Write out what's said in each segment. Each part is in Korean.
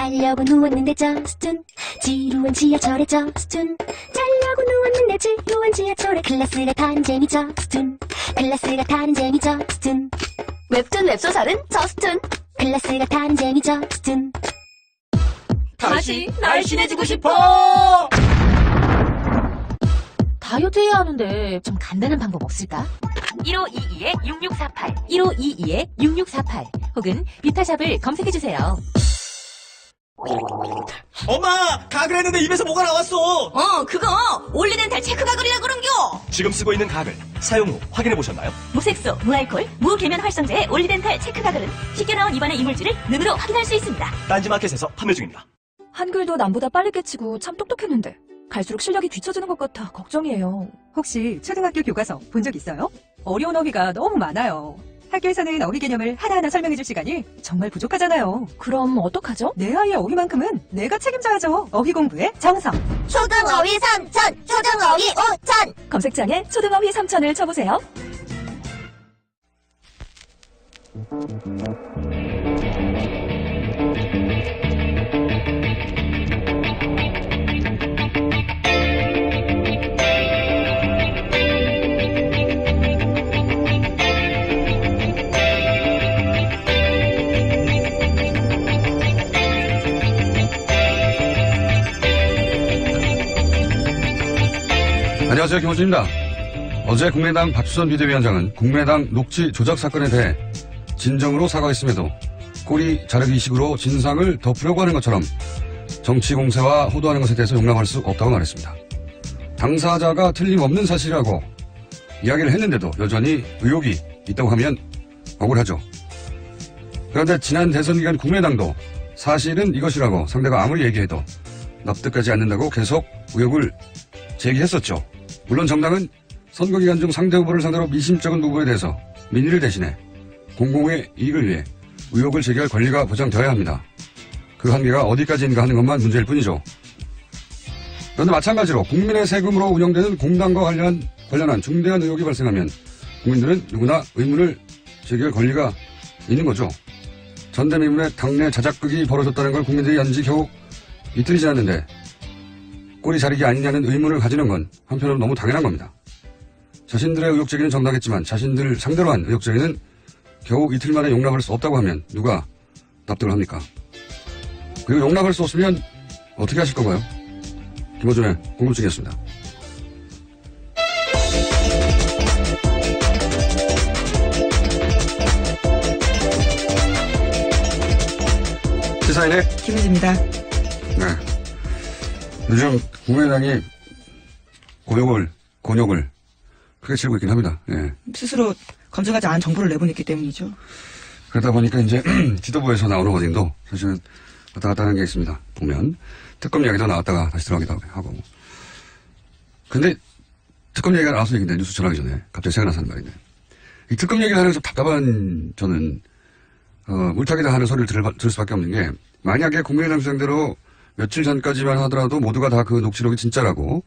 자려고 누웠는데 저스툰 지루한 지하철에 저스툰 자려고 누웠는데 지루한 지하철에 클래스가 타는 재미 저스툰 클래스가 타는 재미 저스툰 웹툰 웹소설은 저스툰 클래스가 타는 재미 저스툰 다시 날씬해지고 싶어! 다이어트 해야 하는데 좀 간단한 방법 없을까? 1522-6648 1522-6648 혹은 비타샵을 검색해주세요. 엄마! 가글 했는데 입에서 뭐가 나왔어! 그거 올리덴탈 체크가글이라 그런겨. 지금 쓰고 있는 가글 사용 후 확인해 보셨나요? 무색소, 무알콜, 무계면 활성제의 올리덴탈 체크가글은 쉽게 나온 입안의 이물질을 눈으로 확인할 수 있습니다. 딴지마켓에서 판매 중입니다. 한글도 남보다 빨리 깨치고 참 똑똑했는데 갈수록 실력이 뒤처지는 것 같아 걱정이에요. 혹시 초등학교 교과서 본 적 있어요? 어려운 어휘가 너무 많아요. 학교에서는 어휘 개념을 하나하나 설명해줄 시간이 정말 부족하잖아요. 그럼 어떡하죠? 내 아이의 어휘만큼은 내가 책임져야죠. 어휘 공부의 정성. 초등어휘 3천 초등어휘 5천 검색창에 초등어휘 3천을 쳐보세요. 안녕하세요. 김호준입니다. 어제 국민의당 박수선 비대위원장은 국민의당 녹취 조작 사건에 대해 진정으로 사과했음에도 꼬리 자르기 식으로 진상을 덮으려고 하는 것처럼 정치 공세와 호도하는 것에 대해서 용납할 수 없다고 말했습니다. 당사자가 틀림없는 사실이라고 이야기를 했는데도 여전히 의혹이 있다고 하면 억울하죠. 그런데 지난 대선 기간 국민의당도 사실은 이것이라고 상대가 아무리 얘기해도 납득하지 않는다고 계속 의혹을 제기했었죠. 물론 정당은 선거 기간 중 상대 후보를 상대로 미심쩍은 부분에 대해서 민의를 대신해 공공의 이익을 위해 의혹을 제기할 권리가 보장되어야 합니다. 그 한계가 어디까지인가 하는 것만 문제일 뿐이죠. 그런데 마찬가지로 국민의 세금으로 운영되는 공당과 관련한 중대한 의혹이 발생하면 국민들은 누구나 의문을 제기할 권리가 있는 거죠. 전대미문의 당내 자작극이 벌어졌다는 걸 국민들이 안 지 겨우 이틀이 지났는데 꼬리 자르기 아니냐는 의문을 가지는 건 한편으로 너무 당연한 겁니다. 자신들의 의혹 제기는 정당했지만 자신들 상대로 한 의혹 제기는 겨우 이틀 만에 용납할 수 없다고 하면 누가 납득을 합니까? 그리고 용납할 수 없으면 어떻게 하실 건가요? 김호준의 궁금증이었습니다. 시사인의 김은지입니다. 네. 요즘 국민의당이 곤욕을 크게 치르고 있긴 합니다. 예. 스스로 검증하지 않은 정보를 내보냈기 때문이죠. 그러다 보니까 이제 지도부에서 나오는 워딩도 사실은 왔다 갔다 하는 게 있습니다. 보면 특검 이야기도 나왔다가 다시 들어가기도 하고. 근데 특검 얘기가 나와서 얘기인데 뉴스 전하기 전에 갑자기 생각나서 하는 말인데 이 특검 얘기를 하면서 답답한 저는 물타기다 하는 소리를 들을 수밖에 없는 게 만약에 국민의당 주장대로 며칠 전까지만 하더라도 모두가 다 그 녹취록이 진짜라고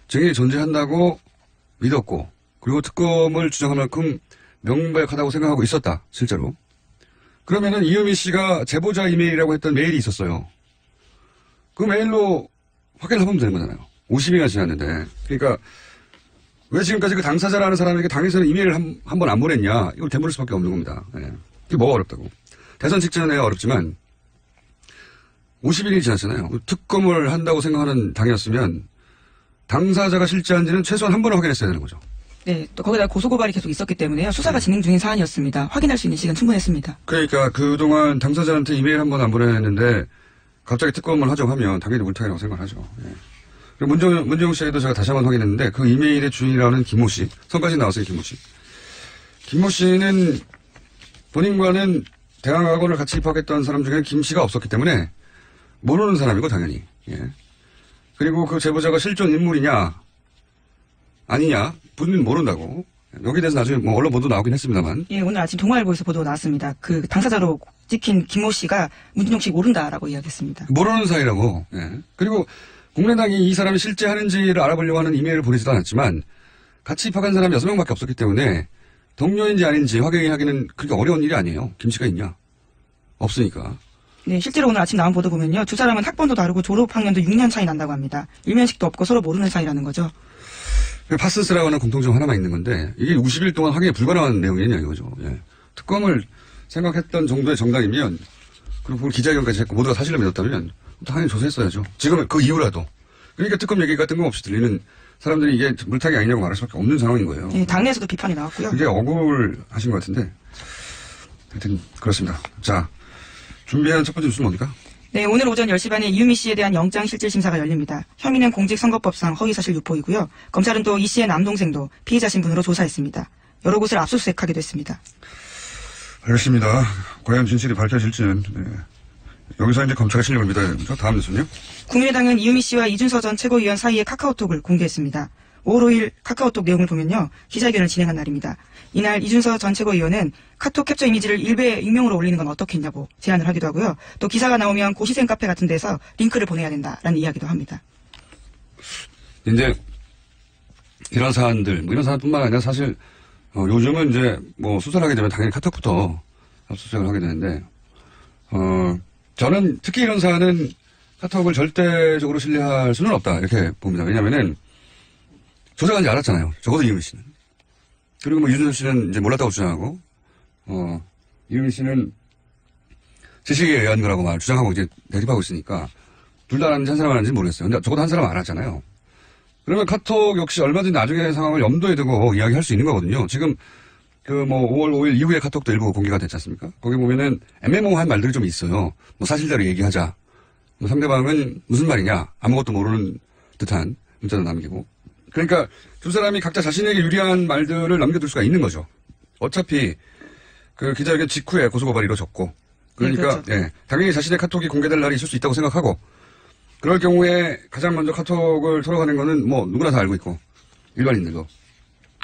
증인이 존재한다고 믿었고 그리고 특검을 주장할 만큼 명백하다고 생각하고 있었다. 실제로. 그러면은 이유미 씨가 제보자 이메일이라고 했던 메일이 있었어요. 그 메일로 확인을 해보면 되는 거잖아요. 50일이나 지났는데. 그러니까 왜 지금까지 그 당사자라는 사람에게 당에서는 이메일을 한 번 안 보냈냐. 이걸 되물을 수밖에 없는 겁니다. 예. 그게 뭐가 어렵다고. 대선 직전에 어렵지만 50일이 지났잖아요. 특검을 한다고 생각하는 당이었으면 당사자가 실제한지는 최소한 한 번은 확인했어야 되는 거죠. 네, 또 거기다 고소고발이 계속 있었기 때문에요. 수사가 진행 중인 사안이었습니다. 확인할 수 있는 시간 충분했습니다. 그러니까 그동안 당사자한테 이메일 한 번 안 보냈는데 갑자기 특검을 하자고 하면 당연히 물타기라고 생각하죠. 예. 그리고 문재용 씨에도 제가 다시 한 번 확인했는데 그 이메일의 주인이라는 김모 씨. 성까지 나왔어요, 김모 씨. 김모 씨는 본인과는 대학학원을 같이 입학했던 사람 중에 김 씨가 없었기 때문에 모르는 사람이고 당연히. 예. 그리고 그 제보자가 실존 인물이냐 아니냐 본인은 모른다고. 여기에 대해서 나중에 뭐 언론 보도 나오긴 했습니다만. 예, 오늘 아침 동아일보에서 보도가 나왔습니다. 그 당사자로 찍힌 김모 씨가 문준용 씨 모른다라고 이야기했습니다. 모르는 사이라고. 예. 그리고 국민의당이 이 사람이 실제 하는지를 알아보려고 하는 이메일을 보내지도 않았지만 같이 입학한 사람이 6명밖에 없었기 때문에 동료인지 아닌지 확인하기는 그렇게 어려운 일이 아니에요. 김 씨가 있냐? 없으니까. 네, 실제로 오늘 아침 나온 보도 보면요. 두 사람은 학번도 다르고 졸업학년도 6년 차이 난다고 합니다. 일면식도 없고 서로 모르는 사이라는 거죠. 파슨스라고 하는 공통점 하나만 있는 건데 이게 50일 동안 확인이 불가능한 내용이냐 이거죠. 예. 특검을 생각했던 정도의 정당이면 그리고 그걸 기자회견까지 했고 모두가 사실을 믿었다면 당연히 조사했어야죠. 지금은 그 이후라도. 그러니까 특검 얘기가 뜬금없이 들리는 사람들이 이게 물타기 아니냐고 말할 수밖에 없는 상황인 거예요. 네, 당내에서도 비판이 나왔고요. 이게 억울하신 것 같은데 하여튼 그렇습니다. 자, 준비한 첫 번째 뉴스는 뭡니까? 네, 오늘 오전 10시 반에 이유미 씨에 대한 영장실질심사가 열립니다. 혐의는 공직선거법상 허위사실 유포이고요. 검찰은 또 이 씨의 남동생도 피해자 신분으로 조사했습니다. 여러 곳을 압수수색하기도 했습니다. 알겠습니다. 과연 진실이 밝혀질지는 여기서 이제 검찰의 실력을 믿어야 됩니다. 다음 뉴스는요? 국민의당은 이유미 씨와 이준서 전 최고위원 사이의 카카오톡을 공개했습니다. 5월 5일 카카오톡 내용을 보면요. 기자회견을 진행한 날입니다. 이날 이준서 전 최고위원은 카톡 캡처 이미지를 일베 익명으로 올리는 건 어떻겠냐고 제안을 하기도 하고요. 또 기사가 나오면 고시생 카페 같은 데서 링크를 보내야 된다라는 이야기도 합니다. 이제 이런 사안들, 이런 사안뿐만 아니라 사실 요즘은 이제 수사를 하게 되면 당연히 카톡부터 압수수색을 하게 되는데 저는 특히 이런 사안은 카톡을 절대적으로 신뢰할 수는 없다 이렇게 봅니다. 왜냐하면은 조작한지 알았잖아요. 적어도 이유미 씨는. 그리고 이준서 씨는 이제 몰랐다고 주장하고 이유미 씨는 지식에 의한 거라고 주장하고 이제 대립하고 있으니까 둘 다 아는지 한 사람 아는지 모르겠어요. 근데 적어도 한 사람 알았잖아요. 그러면 카톡 역시 얼마든지 나중에 상황을 염두에 두고 이야기할 수 있는 거거든요. 지금 5월 5일 이후에 카톡도 일부 공개가 됐지 않습니까? 거기 보면은 애매모호한 말들이 좀 있어요. 사실대로 얘기하자. 상대방은 무슨 말이냐. 아무것도 모르는 듯한 문자도 남기고. 그러니까 두 사람이 각자 자신에게 유리한 말들을 남겨둘 수가 있는 거죠. 어차피 그 기자회견 직후에 고소고발이 이루어졌고. 그러니까 네, 그렇죠. 예, 당연히 자신의 카톡이 공개될 날이 있을 수 있다고 생각하고 그럴 경우에 가장 먼저 카톡을 털어가는 거는 누구나 다 알고 있고 일반인들도.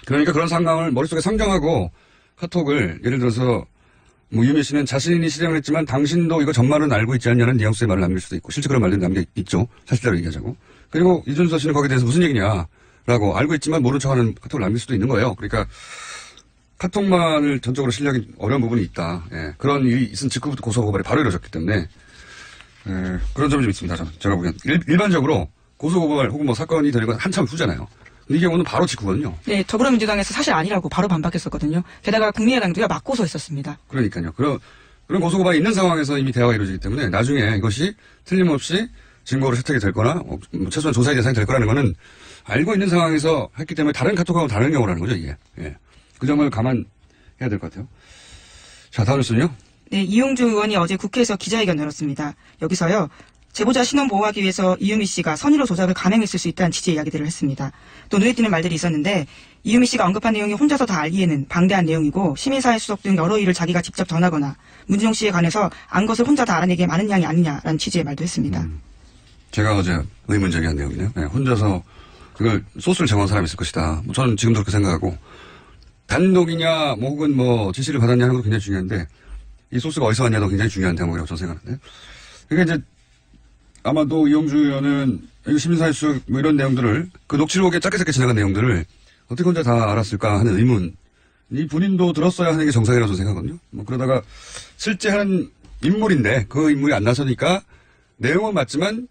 그러니까 그런 상황을 머릿속에 상정하고 카톡을 예를 들어서 유미 씨는 자신이 실행을 했지만 당신도 이거 전말은 알고 있지 않냐는 뉘앙스의 말을 남길 수도 있고 실제 그런 말들이 남겨있죠. 사실대로 얘기하자고. 그리고 이준서 씨는 거기에 대해서 무슨 얘기냐라고 알고 있지만 모른 척하는 카톡을 남길 수도 있는 거예요. 그러니까 카톡만을 전적으로 신뢰하기 어려운 부분이 있다. 예, 그런 일이 있은 직후부터 고소고발이 바로 이루어졌기 때문에 그런 점이 좀 있습니다. 제가 보기엔 일반적으로 고소고발 혹은 사건이 되는 건 한참 후잖아요. 근데 이게 오늘 바로 직후거든요. 네, 더불어민주당에서 사실 아니라고 바로 반박했었거든요. 게다가 국민의당도요 맞고소했었습니다. 그러니까요. 그런 고소고발이 있는 상황에서 이미 대화가 이루어지기 때문에 나중에 이것이 틀림없이 증거로 채택이 될 거나 최소한 조사의 대상이 될 거라는 거는 알고 있는 상황에서 했기 때문에 다른 카톡하고 다른 경우라는 거죠, 이게. 예. 그 점을 감안해야 될 것 같아요. 자, 다음 뉴스는요? 네, 이용주 의원이 어제 국회에서 기자회견을 열었습니다. 여기서요. 제보자 신원 보호하기 위해서 이유미 씨가 선의로 조작을 감행했을 수 있다는 취지의 이야기들을 했습니다. 또 눈에 띄는 말들이 있었는데 이유미 씨가 언급한 내용이 혼자서 다 알기에는 방대한 내용이고 시민사회 수석 등 여러 일을 자기가 직접 전하거나 문준용 씨에 관해서 안 것을 혼자 다 알아내기에 많은 양이 아니냐라는 취지의 말도 했습니다. 제가 어제 의문 제기한 내용이네요. 네, 혼자서 그걸 소스를 제공한 사람이 있을 것이다. 저는 지금도 그렇게 생각하고 단독이냐 혹은 지시를 받았냐 하는 것도 굉장히 중요한데 이 소스가 어디서 왔냐도 굉장히 중요한 대목이라고 저는 생각하는데 그러니까 이제 아마도 이용주 의원은 시민사회 수석 이런 내용들을 그 녹취록에 짧게 지나간 내용들을 어떻게 혼자 다 알았을까 하는 의문이 본인도 들었어야 하는 게 정상이라고 저는 생각하거든요. 그러다가 실제 하는 인물인데 그 인물이 안 나서니까 내용은 맞지만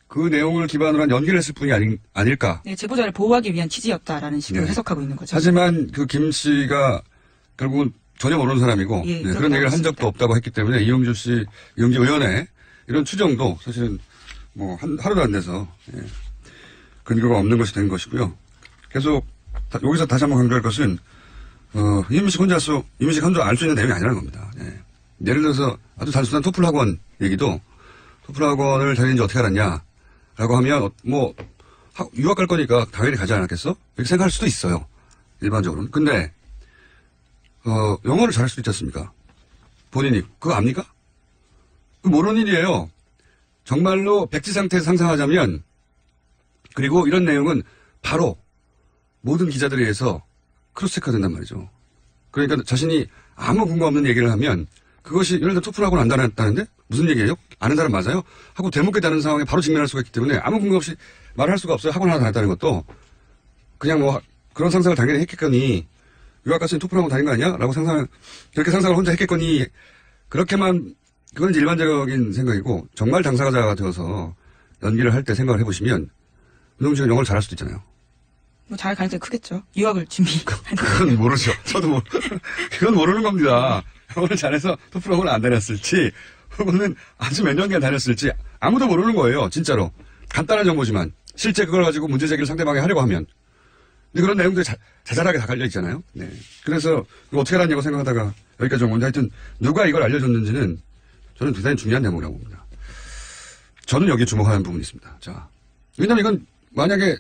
그 내용을 기반으로 한 연기를 했을 뿐이 아닐까. 네, 제보자를 보호하기 위한 취지였다라는 식으로 해석하고 있는 거죠. 하지만 그 김 씨가 결국은 전혀 모르는 사람이고 그런 얘기를 한 적도 없다고 했기 때문에 이용주 의원의 이런 추정도 사실은 하루도 안 돼서 근거가 없는 것이 된 것이고요. 계속 여기서 다시 한번 강조할 것은 이유미 씨가 혼자 알 수 있는 내용이 아니라는 겁니다. 예를 들어서 아주 단순한 토플 학원 얘기도 토플 학원을 다니는지 어떻게 알았냐라고 하면 유학 갈 거니까 당연히 가지 않았겠어? 이렇게 생각할 수도 있어요. 일반적으로는. 근데 영어를 잘할 수도 있지 않습니까? 본인이 그거 압니까? 모르는 일이에요. 정말로 백지 상태에서 상상하자면 그리고 이런 내용은 바로 모든 기자들에 의해서 크로스체크가 된단 말이죠. 그러니까 자신이 아무 근거 없는 얘기를 하면 그것이 예를 들어 토플하고는 안 다녔다는데 무슨 얘기예요? 아는 사람 맞아요? 하고 되묻게 되는 상황에 바로 직면할 수가 있기 때문에 아무 근거 없이 말을 할 수가 없어요. 학원 하나 다녔다는 것도 그냥 그런 상상을 당연히 했겠거니 유학 갔으니 토플하고 다닌 거 아니야? 라고 그렇게 상상을 혼자 했겠거니 그렇게만 그건 이제 일반적인 생각이고 정말 당사자가 되어서 연기를 할 때 생각을 해보시면 윤동주 씨가 영어를 잘할 수도 있잖아요. 뭐 잘 가능성이 크겠죠. 유학을 준비. 그건 모르죠. 저도 그건 모르는 겁니다. 영어를 잘해서 토플 학원을 안 다녔을지 혹은 아주 몇 년간 다녔을지 아무도 모르는 거예요. 진짜로. 간단한 정보지만 실제 그걸 가지고 문제 제기를 상대방에 하려고 하면. 근데 그런 내용들이 자잘하게 다 깔려 있잖아요. 네. 그래서 이거 어떻게 알았냐고 생각하다가 여기까지 온 건데 하여튼 누가 이걸 알려줬는지는 저는 대단히 중요한 대목이라고 봅니다. 저는 여기에 주목하는 부분이 있습니다. 자, 왜냐면 이건 만약에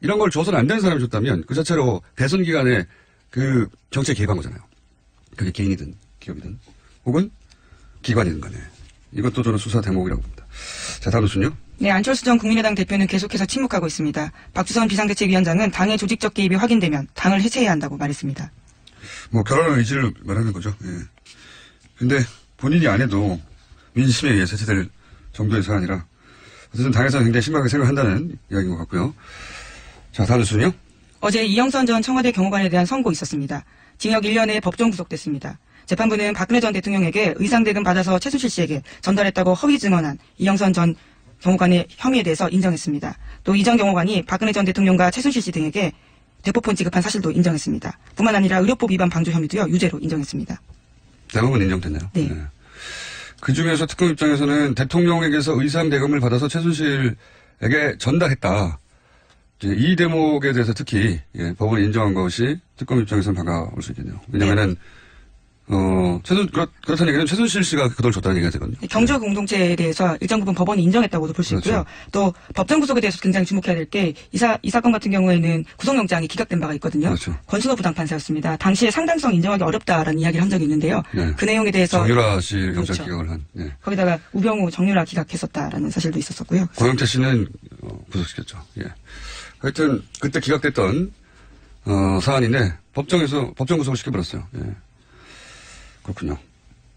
이런 걸 줘서는 안 되는 사람이 줬다면 그 자체로 대선 기간에 그 정치에 개입한 거잖아요. 그게 개인이든 기업이든 혹은 기관이든 간에. 이것도 저는 수사 대목이라고 봅니다. 자, 다음 뉴스는요. 네, 안철수 전 국민의당 대표는 계속해서 침묵하고 있습니다. 박주선 비상대책위원장은 당의 조직적 개입이 확인되면 당을 해체해야 한다고 말했습니다. 뭐 결혼의 의지를 말하는 거죠. 예. 근데 본인이 안 해도 민심에 의해서 해체될 정도에서 아니라 어쨌든 당에서 굉장히 심각하게 생각한다는 이야기인 것 같고요. 자, 다음 뉴스는요. 어제 이영선 전 청와대 경호관에 대한 선고 있었습니다. 징역 1년에 법정 구속됐습니다. 재판부는 박근혜 전 대통령에게 의상대금 받아서 최순실 씨에게 전달했다고 허위 증언한 이영선 전 경호관의 혐의에 대해서 인정했습니다. 또 이 전 경호관이 박근혜 전 대통령과 최순실 씨 등에게 대포폰 지급한 사실도 인정했습니다. 뿐만 아니라 의료법 위반 방조 혐의도요 유죄로 인정했습니다. 대부분 인정됐나요? 네. 그 중에서 특검 입장에서는 대통령에게서 의상 대금을 받아서 최순실에게 전달했다. 이제 이 대목에 대해서 특히 법원이 인정한 것이 특검 입장에서는 반가울 수 있겠네요. 왜냐면은 그렇다는 얘기는 최순실 씨가 그 돈을 줬다는 얘기가 되거든요. 경제 공동체에 대해서 일정 부분 법원이 인정했다고도 볼 수 그렇죠. 있고요. 또 법정 구속에 대해서 굉장히 주목해야 될 게 이 사건 같은 경우에는 구속영장이 기각된 바가 있거든요. 그렇죠. 권순호 부장판사였습니다. 당시에 상당성 인정하기 어렵다라는 이야기를 한 적이 있는데요. 네. 그 내용에 대해서 정유라 씨 영장 그렇죠. 기각을 한. 네. 거기다가 우병우 정유라 기각했었다라는 사실도 있었었고요. 고영태 씨는 구속시켰죠. 예. 하여튼 그때 기각됐던 사안인데 법정 구속을 시켜버렸어요. 예. 그렇군요.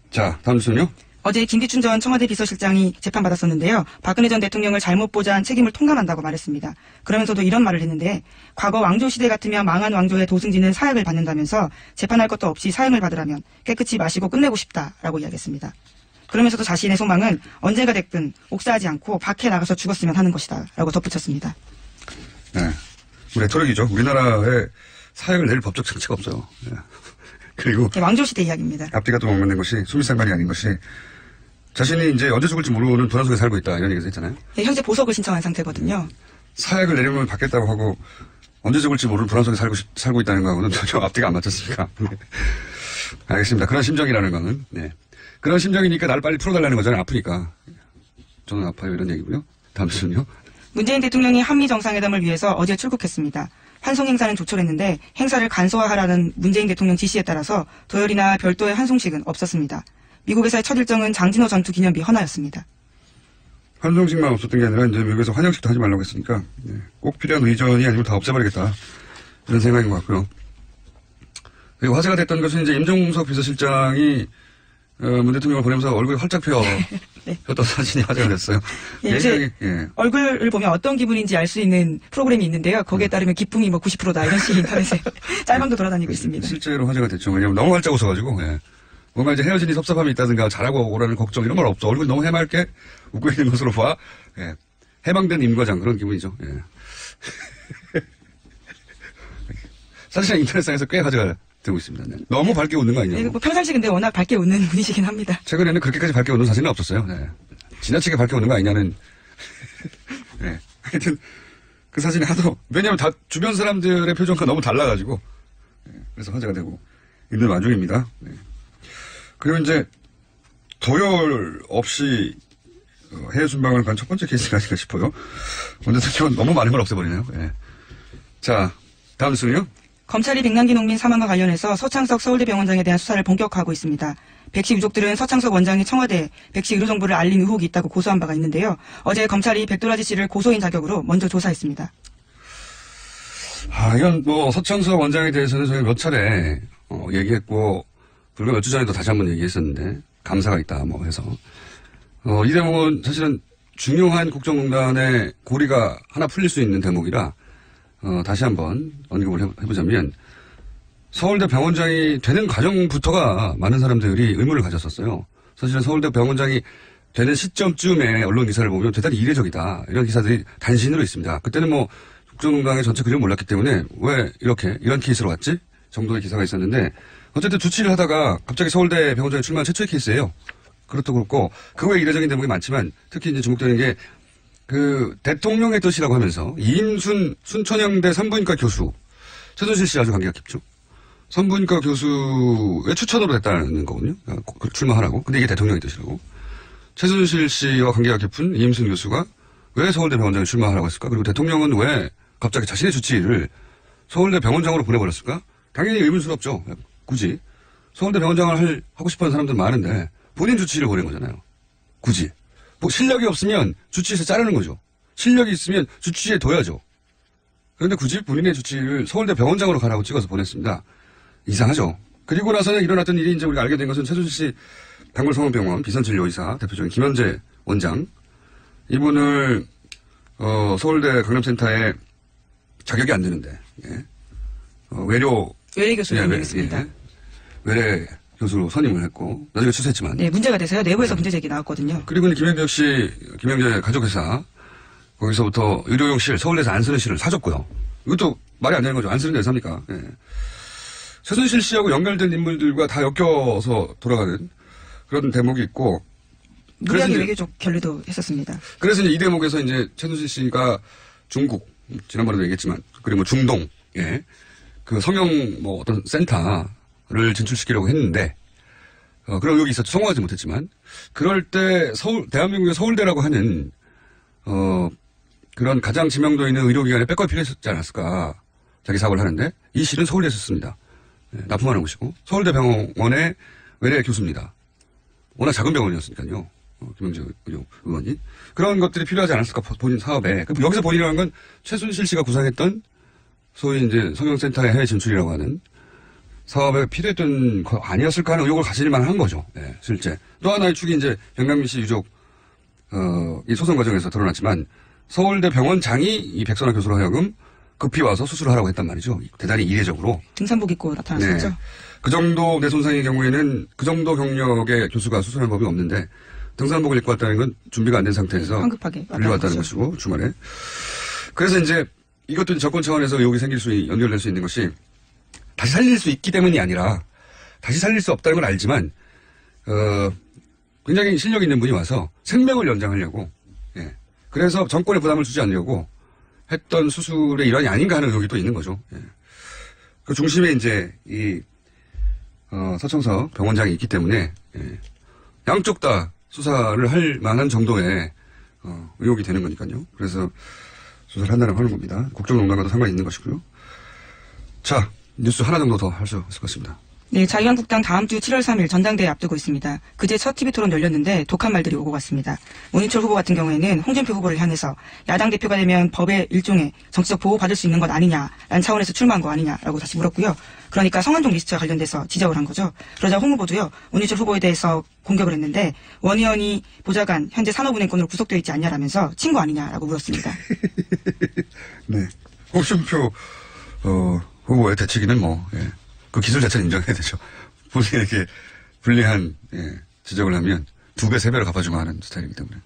자, 다음 뉴스는요. 어제 김기춘 전 청와대 비서실장이 재판받았었는데요. 박근혜 전 대통령을 잘못 보좌한 책임을 통감한다고 말했습니다. 그러면서도 이런 말을 했는데 과거 왕조 시대 같으면 망한 왕조의 도승지는 사약을 받는다면서 재판할 것도 없이 사형을 받으라면 깨끗이 마시고 끝내고 싶다라고 이야기했습니다. 그러면서도 자신의 소망은 언제가 됐든 옥사하지 않고 밖에 나가서 죽었으면 하는 것이다 라고 덧붙였습니다. 네. 레토릭이죠. 우리나라에 사약을 낼 법적 장치가 없어요. 예. 그리고 네, 왕조 시대 이야기입니다. 앞뒤가 또 맞는 것이 수미상관이 아닌 것이 자신이 이제 언제 죽을지 모르는 불안 속에 살고 있다 이런 얘기를 했잖아요. 네, 현재 보석을 신청한 상태거든요. 사약을 내리면 받겠다고 하고 언제 죽을지 모르는 불안 속에 살고 있다는 거하고는 전혀 앞뒤가 안 맞췄으니까. 네. 알겠습니다. 그런 심정이라는 거는 네. 그런 심정이니까 날 빨리 풀어달라는 거잖아요. 아프니까. 저는 아파요 이런 얘기고요. 다음 순요. 문재인 대통령이 한미 정상회담을 위해서 어제 출국했습니다. 환송 행사는 조촐했는데 행사를 간소화하라는 문재인 대통령 지시에 따라서 도열이나 별도의 환송식은 없었습니다. 미국에서의 첫 일정은 장진호 전투 기념비 헌화였습니다. 환송식만 없었던 게 아니라 이제 미국에서 환영식도 하지 말라고 했으니까 네. 꼭 필요한 의전이 아니면 다 없애버리겠다 이런 생각인 것 같고요. 그리고 화제가 됐던 것은 이제 임종석 비서실장이 문 대통령을 보내면서 얼굴이 활짝 폈던 사진이 화제가 됐어요. 예, 요새 얼굴을 보면 어떤 기분인지 알 수 있는 프로그램이 있는데요. 거기에 따르면 기쁨이 90%다 이런 식이 인터넷에 짤방도 돌아다니고 있습니다. 실제로 화제가 됐죠. 왜냐면 너무 활짝 웃어가지고 뭔가 이제 헤어지니 섭섭함이 있다든가 잘하고 오라는 걱정 이런 건 없어. 얼굴이 너무 해맑게 웃고 있는 것으로 봐. 해방된 임과장 그런 기분이죠. 사실은 인터넷상에서 꽤 화제가 되고 있습니다. 네. 너무 밝게 웃는 거 아니냐고. 네, 뭐 평상시 근데 워낙 밝게 웃는 분이시긴 합니다. 최근에는 그렇게까지 밝게 웃는 사진은 없었어요. 네. 지나치게 밝게 웃는 거 아니냐는. 네. 하여튼 그 사진이 하도 왜냐하면 다 주변 사람들의 표정과 너무 달라가지고 그래서 화제가 되고 있는 와중입니다. 네. 그리고 이제 도열 없이 해외 순방을 간 첫 번째 케이스가 아닐까 싶어요. 근데 사실은 너무 많은 걸 없애버리네요. 네. 자, 다음 뉴스는요. 검찰이 백남기 농민 사망과 관련해서 서창석 서울대병원장에 대한 수사를 본격화하고 있습니다. 백씨 유족들은 서창석 원장이 청와대에 백씨 의료 정보를 알린 의혹이 있다고 고소한 바가 있는데요. 어제 검찰이 백도라지 씨를 고소인 자격으로 먼저 조사했습니다. 이건 뭐 서창석 원장에 대해서는 저희 몇 차례 얘기했고 불과 몇 주 전에도 다시 한번 얘기했었는데 감사가 있다 뭐 해서 이 대목은 사실은 중요한 국정농단의 고리가 하나 풀릴 수 있는 대목이라 다시 한번 언급을 해보자면 서울대 병원장이 되는 과정부터가 많은 사람들이 의문을 가졌었어요. 사실은 서울대 병원장이 되는 시점쯤에 언론 기사를 보면 대단히 이례적이다. 이런 기사들이 단신으로 있습니다. 그때는 뭐 국정농단의 전체 그림을 몰랐기 때문에 왜 이런 케이스로 왔지? 정도의 기사가 있었는데 어쨌든 주치를 하다가 갑자기 서울대 병원장에 출마한 최초의 케이스예요. 그것도 그렇고 그 외에 이례적인 대목이 많지만 특히 이제 주목되는 게 그 대통령의 뜻이라고 하면서 이임순 순천향대 산부인과 교수 최순실 씨 아주 관계가 깊죠. 산부인과 교수의 추천으로 됐다는 거거든요. 그러니까 출마하라고. 근데 이게 대통령의 뜻이라고. 최순실 씨와 관계가 깊은 이임순 교수가 왜 서울대 병원장에 출마하라고 했을까? 그리고 대통령은 왜 갑자기 자신의 주치의를 서울대 병원장으로 보내버렸을까? 당연히 의문스럽죠. 굳이. 서울대 병원장을 하고 싶어하는 사람들 많은데 본인 주치의를 보낸 거잖아요. 굳이. 뭐 실력이 없으면 주치의에서 자르는 거죠. 실력이 있으면 주치의에 둬야죠. 그런데 굳이 본인의 주치의를 서울대 병원장으로 가라고 찍어서 보냈습니다. 이상하죠. 그리고 나서는 일어났던 일이 이제 우리가 알게 된 것은 최순실 씨 단골성원병원 비선진료의사 대표적인 김현재 원장 이분을 서울대 강남센터에 자격이 안 되는데 외래 교수로 임명했습니다. 외래 교수로 선임을 했고 나중에 취소했지만 네, 문제가 돼서요. 내부에서 문제 제기 나왔거든요. 그리고 김영재 가족회사 거기서부터 의료용실 서울대에서 안 쓰는 실을 사줬고요. 이것도 말이 안 되는 거죠. 안 쓰는 데 왜 삽니까? 예. 최순실 씨하고 연결된 인물들과 다 엮여서 돌아가는 그런 대목이 있고 무리하게 외교적 결례도 했었습니다. 그래서 이제 이 대목에서 이제 최순실 씨가 중국 지난번에도 얘기했지만 그리고 뭐 중동 그 성형 뭐 어떤 센터를 진출시키려고 했는데 그런 의혹이 있었죠. 성공하지 못했지만 그럴 때 대한민국의 서울대라고 하는 그런 가장 지명도 있는 의료기관에 백업이 필요했지 않았을까. 자기 사업을 하는데 이 실은 서울대에 썼습니다. 납품하는 곳이고 서울대 병원의 외래 교수입니다. 워낙 작은 병원이었으니까요. 김영재 의원이. 그런 것들이 필요하지 않았을까 본인 사업에. 여기서 본인이라는 건 최순실 씨가 구상했던 소위 이제 성형센터의 해외 진출이라고 하는 사업에 필요했던 거 아니었을까 하는 의혹을 가질 만한 거죠. 네, 실제. 또 하나의 축이 이제 영남미 씨 유족 이 소송 과정에서 드러났지만 서울대 병원장이 이 백선아 교수로 하여금 급히 와서 수술을 하라고 했단 말이죠. 대단히 이례적으로. 등산복 입고 나타났었죠. 네. 그 정도 내 손상의 경우에는 그 정도 경력의 교수가 수술할 법이 없는데 등산복을 입고 왔다는 건 준비가 안 된 상태에서 황급하게 불려왔다는 것이고 주말에. 그래서 이제 이것도 정권 차원에서 의혹이 연결될 수 있는 것이 다시 살릴 수 있기 때문이 아니라 다시 살릴 수 없다는 걸 알지만 굉장히 실력 있는 분이 와서 생명을 연장하려고 그래서 정권에 부담을 주지 않으려고 했던 수술의 일환이 아닌가 하는 의혹이 또 있는 거죠. 그 중심에 이제 이 서청석 병원장이 있기 때문에 양쪽 다 수사를 할 만한 정도의 의혹이 되는 거니까요. 그래서 수사를 한다고 하는 겁니다. 국정농단과도 상관이 있는 것이고요. 자, 뉴스 하나 정도 더 할 수 있을 것 같습니다. 네, 자유한국당 다음 주 7월 3일 전당대회 앞두고 있습니다. 그제 첫 TV 토론 열렸는데 독한 말들이 오고 갔습니다. 원희철 후보 같은 경우에는 홍준표 후보를 향해서 야당 대표가 되면 법의 일종의 정치적 보호 받을 수 있는 것 아니냐라는 차원에서 출마한 거 아니냐라고 다시 물었고요. 그러니까 성완종 리스트와 관련돼서 지적을 한 거죠. 그러자 홍 후보도요. 원희철 후보에 대해서 공격을 했는데 원 의원이 보좌관 현재 산업은행권으로 구속되어 있지 않냐라면서 친구 아니냐라고 물었습니다. 네, 홍준표 후보의 대치기는 그 기술 자체는 인정해야 되죠. 본인에게 불리한 지적을 하면 2배, 3배로 갚아주고 하는 스타일이기 때문에.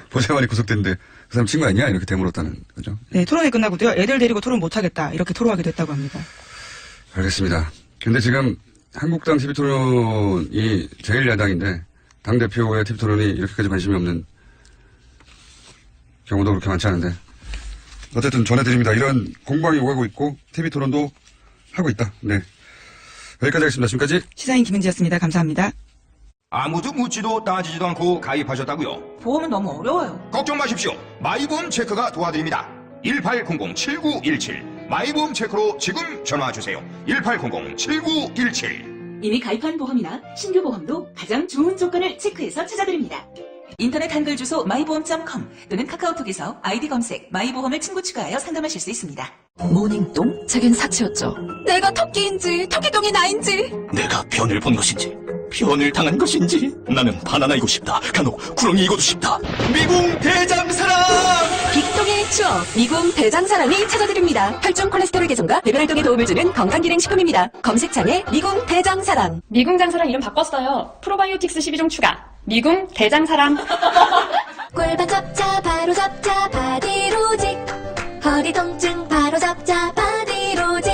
보좌관이 구속됐는데 그 사람 친구 아니냐? 이렇게 되물었다는 거죠. 네, 토론이 끝나고도요. 애들 데리고 토론 못하겠다. 이렇게 토로하기도 했다고 합니다. 알겠습니다. 근데 지금 한국당 TV토론이 제일 야당인데 당대표의 TV토론이 이렇게까지 관심이 없는 경우도 그렇게 많지 않은데 어쨌든 전해드립니다. 이런 공방이 오가고 있고 TV토론도 하고 있다. 네. 여기까지 하겠습니다. 지금까지 시사인 김은지였습니다. 감사합니다. 아무도 묻지도 따지지도 않고 가입하셨다고요? 보험은 너무 어려워요. 걱정 마십시오. 마이보험 체크가 도와드립니다. 1800-7917 마이보험 체크로 지금 전화주세요. 1800-7917 이미 가입한 보험이나 신규 보험도 가장 좋은 조건을 체크해서 찾아드립니다. 인터넷 한글 주소 마이보험.com 또는 카카오톡에서 아이디 검색 마이보험을 친구 추가하여 상담하실 수 있습니다. 모닝똥? 자긴 사치였죠. 내가 토끼인지 토끼똥이 나인지. 내가 변을 본 것인지 변을 당한 것인지 나는 바나나이고 싶다. 간혹 구렁이이고도 싶다. 미궁 대장사랑 빅똥의 건강의 추억 미궁 대장사랑이 찾아드립니다. 혈중 콜레스테롤 개선과 배변 활동에 도움을 주는 건강기능식품입니다. 검색창에 미궁 대장사랑. 미궁 장사랑 이름 바꿨어요. 프로바이오틱스 12종 추가. 미궁 대장사랑. 골반 잡자 바로 잡자 바디로직. 허리 통증 바로 잡자 바디로직.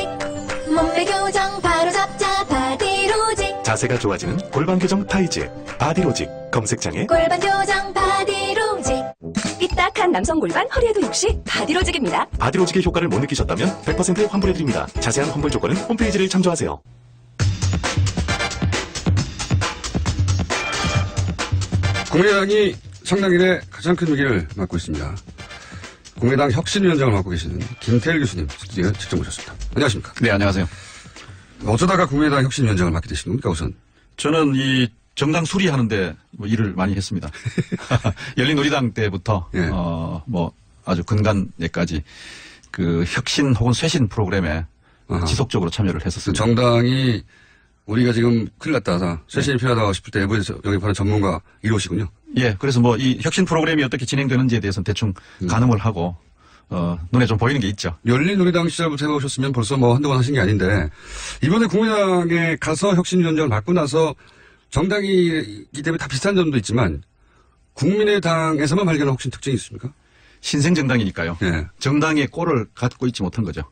몸매 교정 바로 잡자 바디로직. 자세가 좋아지는 골반 교정 타이즈 바디로직 검색창에 골반 교정 바디로직. 삐딱한 남성 골반 허리에도 역시 바디로직입니다. 바디로직의 효과를 못 느끼셨다면 100% 환불해드립니다. 자세한 환불 조건은 홈페이지를 참조하세요. 국민의당이 창당일에 가장 큰 위기를 맞고 있습니다. 국민의당 혁신위원장을 맡고 계시는 김태일 교수님 스튜디오에 직접 모셨습니다. 안녕하십니까? 네, 안녕하세요. 어쩌다가 국민의당 혁신위원장을 맡게 되신 겁니까, 우선? 저는 이 정당 수리하는데 뭐 일을 많이 했습니다. 열린우리당 때부터 예. 뭐 아주 근간에까지 그 혁신 혹은 쇄신 프로그램에 지속적으로 참여를 했었습니다. 정당이 우리가 지금 큰일 났다, 쇄신이 필요하다고 싶을 때 내부에서 영입하는 전문가 1호시군요. 예, 그래서 뭐 이 혁신 프로그램이 어떻게 진행되는지에 대해서는 대충 가늠을 하고 눈에 좀 보이는 게 있죠. 열린우리당 시절부터 해오셨으면 벌써 뭐 한동안 하신 게 아닌데 이번에 국민의당에 가서 혁신위원장을 맡고 나서 정당이기 때문에 다 비슷한 점도 있지만 국민의당에서만 발견한 혹시 특징이 있습니까? 신생 정당이니까요. 예. 정당의 꼴을 갖고 있지 못한 거죠.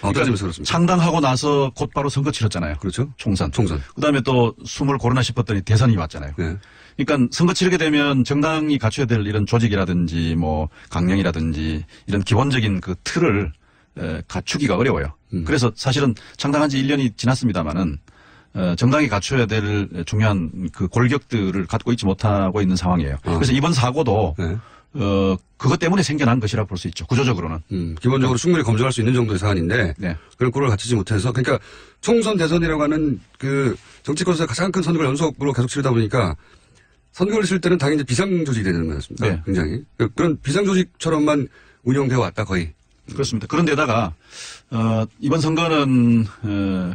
어떤 점에서 그렇습니까? 창당하고 나서 곧바로 선거 치렀잖아요. 그렇죠. 총선. 총선. 그다음에 또 숨을 고르나 싶었더니 대선이 왔잖아요. 예. 그러니까 선거 치르게 되면 정당이 갖춰야 될 이런 조직이라든지 뭐 강령이라든지 이런 기본적인 그 틀을 갖추기가 어려워요. 그래서 사실은 창당한 지 1년이 지났습니다마는 정당이 갖춰야 될 중요한 그 골격들을 갖고 있지 못하고 있는 상황이에요. 그래서 이번 사고도 네. 그것 때문에 생겨난 것이라 볼 수 있죠. 구조적으로는. 기본적으로 충분히 검증할 수 있는 정도의 사안인데 네. 그런 꼴을 갖추지 못해서 그러니까 총선 대선이라고 하는 그 정치권에서 가장 큰 선거를 연속으로 계속 치르다 보니까 선거를 치를 때는 당연히 비상조직이 되는 거였습니다. 네. 굉장히. 그런 비상조직처럼만 운영되어 왔다 거의. 그렇습니다. 그런데다가 이번 선거는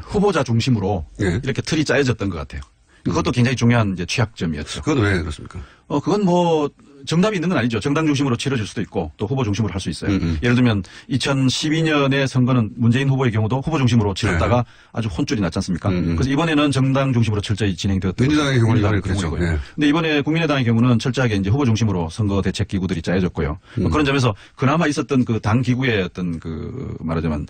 후보자 중심으로 네. 이렇게 틀이 짜여졌던 것 같아요. 그것도 굉장히 중요한 이제 취약점이었죠. 그건 왜 그렇습니까? 그건 뭐 정답이 있는 건 아니죠. 정당 중심으로 치러질 수도 있고 또 후보 중심으로 할 수 있어요. 예를 들면 2012년의 선거는 문재인 후보의 경우도 후보 중심으로 치렀다가 네. 아주 혼쭐이 났지 않습니까? 그래서 이번에는 정당 중심으로 철저히 진행되었던 민주당의 경우는 민주당의 그랬죠. 경우이고요. 네. 근데 이번에 국민의당의 경우는 철저하게 이제 후보 중심으로 선거 대책 기구들이 짜여졌고요. 그런 점에서 그나마 있었던 그 당 기구의 어떤 그 말하자면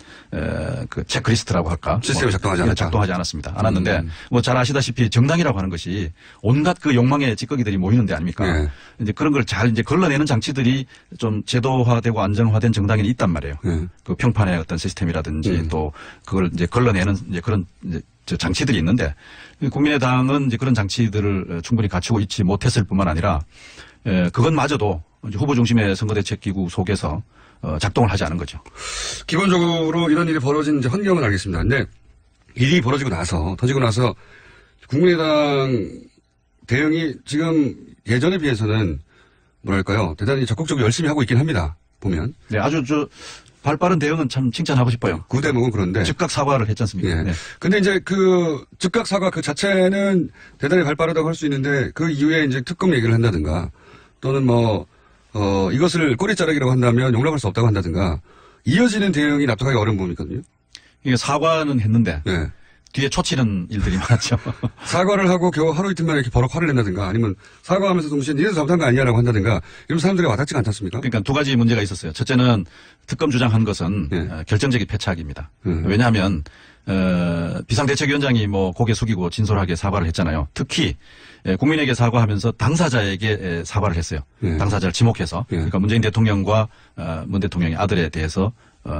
그 체크리스트라고 할까? 시스템이 작동하지 않았다. 작동하지 않았습니다. 않았는데 뭐 잘 아시다시피 정당이라고 하는 것이 온갖 그 욕망의 찌꺼기들이 모이는 데 아닙니까? 네. 이제 그런 걸 잘 이제 걸러내는 장치들이 좀 제도화되고 안정화된 정당이 있단 말이에요. 네. 그 평판의 어떤 시스템이라든지 또 그걸 이제 걸러내는 이제 그런 이제 저 장치들이 있는데 국민의당은 이제 그런 장치들을 충분히 갖추고 있지 못했을 뿐만 아니라 그것마저도 이제 후보 중심의 선거대책기구 속에서 작동을 하지 않은 거죠. 기본적으로 이런 일이 벌어진 이제 환경은 알겠습니다. 근데 일이 벌어지고 나서 터지고 나서 국민의당 대응이 지금 예전에 비해서는 뭐랄까요 대단히 적극적으로 열심히 하고 있긴 합니다. 보면. 네, 아주 발빠른 대응은 참 칭찬하고 싶어요. 그 대목은 그런데. 즉각 사과를 했지 않습니까? 예. 네. 근데 이제 그 즉각 사과 그 자체는 대단히 발빠르다고 할 수 있는데 그 이후에 이제 특검 얘기를 한다든가 또는 이것을 꼬리자르기라고 한다면 용납할 수 없다고 한다든가 이어지는 대응이 납득하기 어려운 부분이거든요. 이게 사과는 했는데. 네. 뒤에 초치는 일들이 많았죠. 사과를 하고 겨우 하루 이틀 만에 이렇게 버럭 화를 낸다든가 아니면 사과하면서 동시에 니네도 잘못한 거 아니냐라고 한다든가 이런 사람들이 와닿지가 않지 않습니까? 그러니까 두 가지 문제가 있었어요. 첫째는 특검 주장한 것은 결정적인 패착입니다. 왜냐하면 비상대책위원장이 뭐 고개 숙이고 진솔하게 사과를 했잖아요. 특히 국민에게 사과하면서 당사자에게 사과를 했어요. 당사자를 지목해서. 그러니까 문재인 대통령과 문 대통령의 아들에 대해서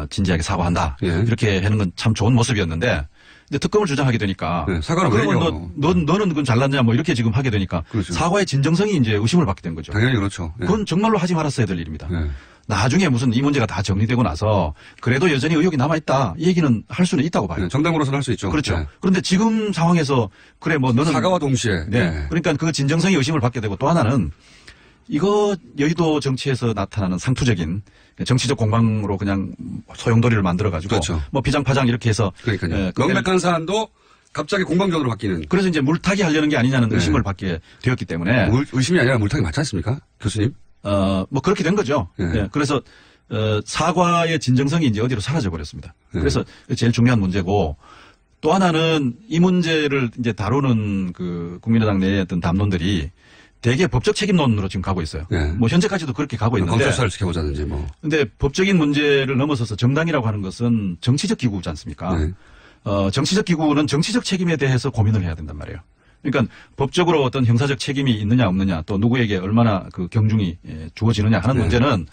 진지하게 사과한다. 이렇게 하는 건 참 좋은 모습이었는데 근데 특검을 주장하게 되니까 사과는 그러면 너는 그건 잘났냐 뭐 이렇게 지금 하게 되니까 그렇죠. 사과의 진정성이 이제 의심을 받게 된 거죠. 당연히 그렇죠. 그건 정말로 하지 말았어야 될 일입니다. 나중에 무슨 이 문제가 다 정리되고 나서 그래도 여전히 의혹이 남아있다. 이 얘기는 할 수는 있다고 봐요. 정당으로서는 할 수 있죠. 그렇죠. 그런데 지금 상황에서 그래 뭐 너는 사과와 동시에. 그러니까 그 진정성이 의심을 받게 되고 또 하나는 이거 여의도 정치에서 나타나는 상투적인 정치적 공방으로 그냥 소용돌이를 만들어가지고 그렇죠. 뭐 비장파장 이렇게 해서 그러니까요. 명백한 사안도 갑자기 공방전으로 바뀌는. 그래서 이제 물타기 하려는 게 아니냐는 의심을 받게 되었기 때문에 의심이 아니라 물타기 맞지 않습니까? 교수님? 뭐 그렇게 된 거죠. 네. 그래서 사과의 진정성이 이제 어디로 사라져 버렸습니다. 그래서 제일 중요한 문제고 또 하나는 이 문제를 이제 다루는 그 국민의당 내의 어떤 담론들이 대개 법적 책임론으로 지금 가고 있어요. 뭐 현재까지도 그렇게 가고 있는데. 검찰 수사를 지켜보자든지 뭐. 근데 법적인 문제를 넘어서서 정당이라고 하는 것은 정치적 기구지 않습니까? 정치적 기구는 정치적 책임에 대해서 고민을 해야 된단 말이에요. 그러니까 법적으로 어떤 형사적 책임이 있느냐 없느냐 또 누구에게 얼마나 그 경중이 주어지느냐 하는 문제는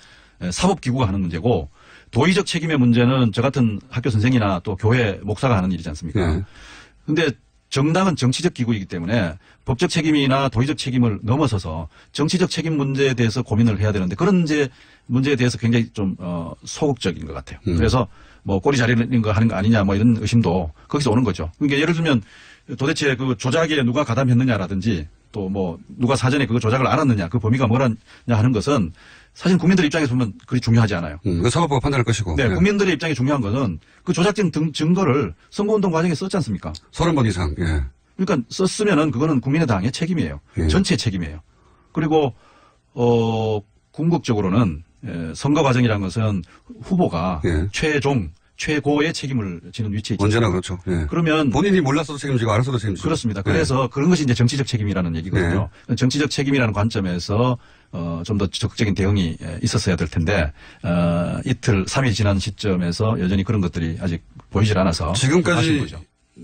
사법기구가 하는 문제고 도의적 책임의 문제는 저 같은 학교 선생이나 또 교회 목사가 하는 일이지 않습니까? 근데 정당은 정치적 기구이기 때문에 법적 책임이나 도의적 책임을 넘어서서 정치적 책임 문제에 대해서 고민을 해야 되는데 그런 문제에 대해서 굉장히 좀 소극적인 것 같아요. 그래서 뭐 꼬리 자르는 거 하는 거 아니냐 뭐 이런 의심도 거기서 오는 거죠. 그러니까 예를 들면 도대체 그 조작에 누가 가담했느냐라든지 또 뭐 누가 사전에 그 조작을 알았느냐 그 범위가 뭐라냐 하는 것은 사실 국민들 입장에서 보면 그리 중요하지 않아요. 그 사법부가 판단할 것이고. 네, 국민들의 입장에 중요한 것은 그 조작된 증거를 선거운동 과정에 썼지 않습니까? 30번 이상. 그러니까 썼으면은 그거는 국민의당의 책임이에요. 전체 책임이에요. 그리고 궁극적으로는 선거 과정이라는 것은 후보가 최고의 책임을 지는 위치에 있죠. 언제나 그렇죠. 그러면 본인이 몰랐어도 책임지고 알았어도 책임지고. 그렇습니다. 그래서 그런 것이 이제 정치적 책임이라는 얘기거든요. 정치적 책임이라는 관점에서 좀 더 적극적인 대응이 있었어야 될 텐데 이틀 3일 지난 시점에서 여전히 그런 것들이 아직 보이질 않아서 지금까지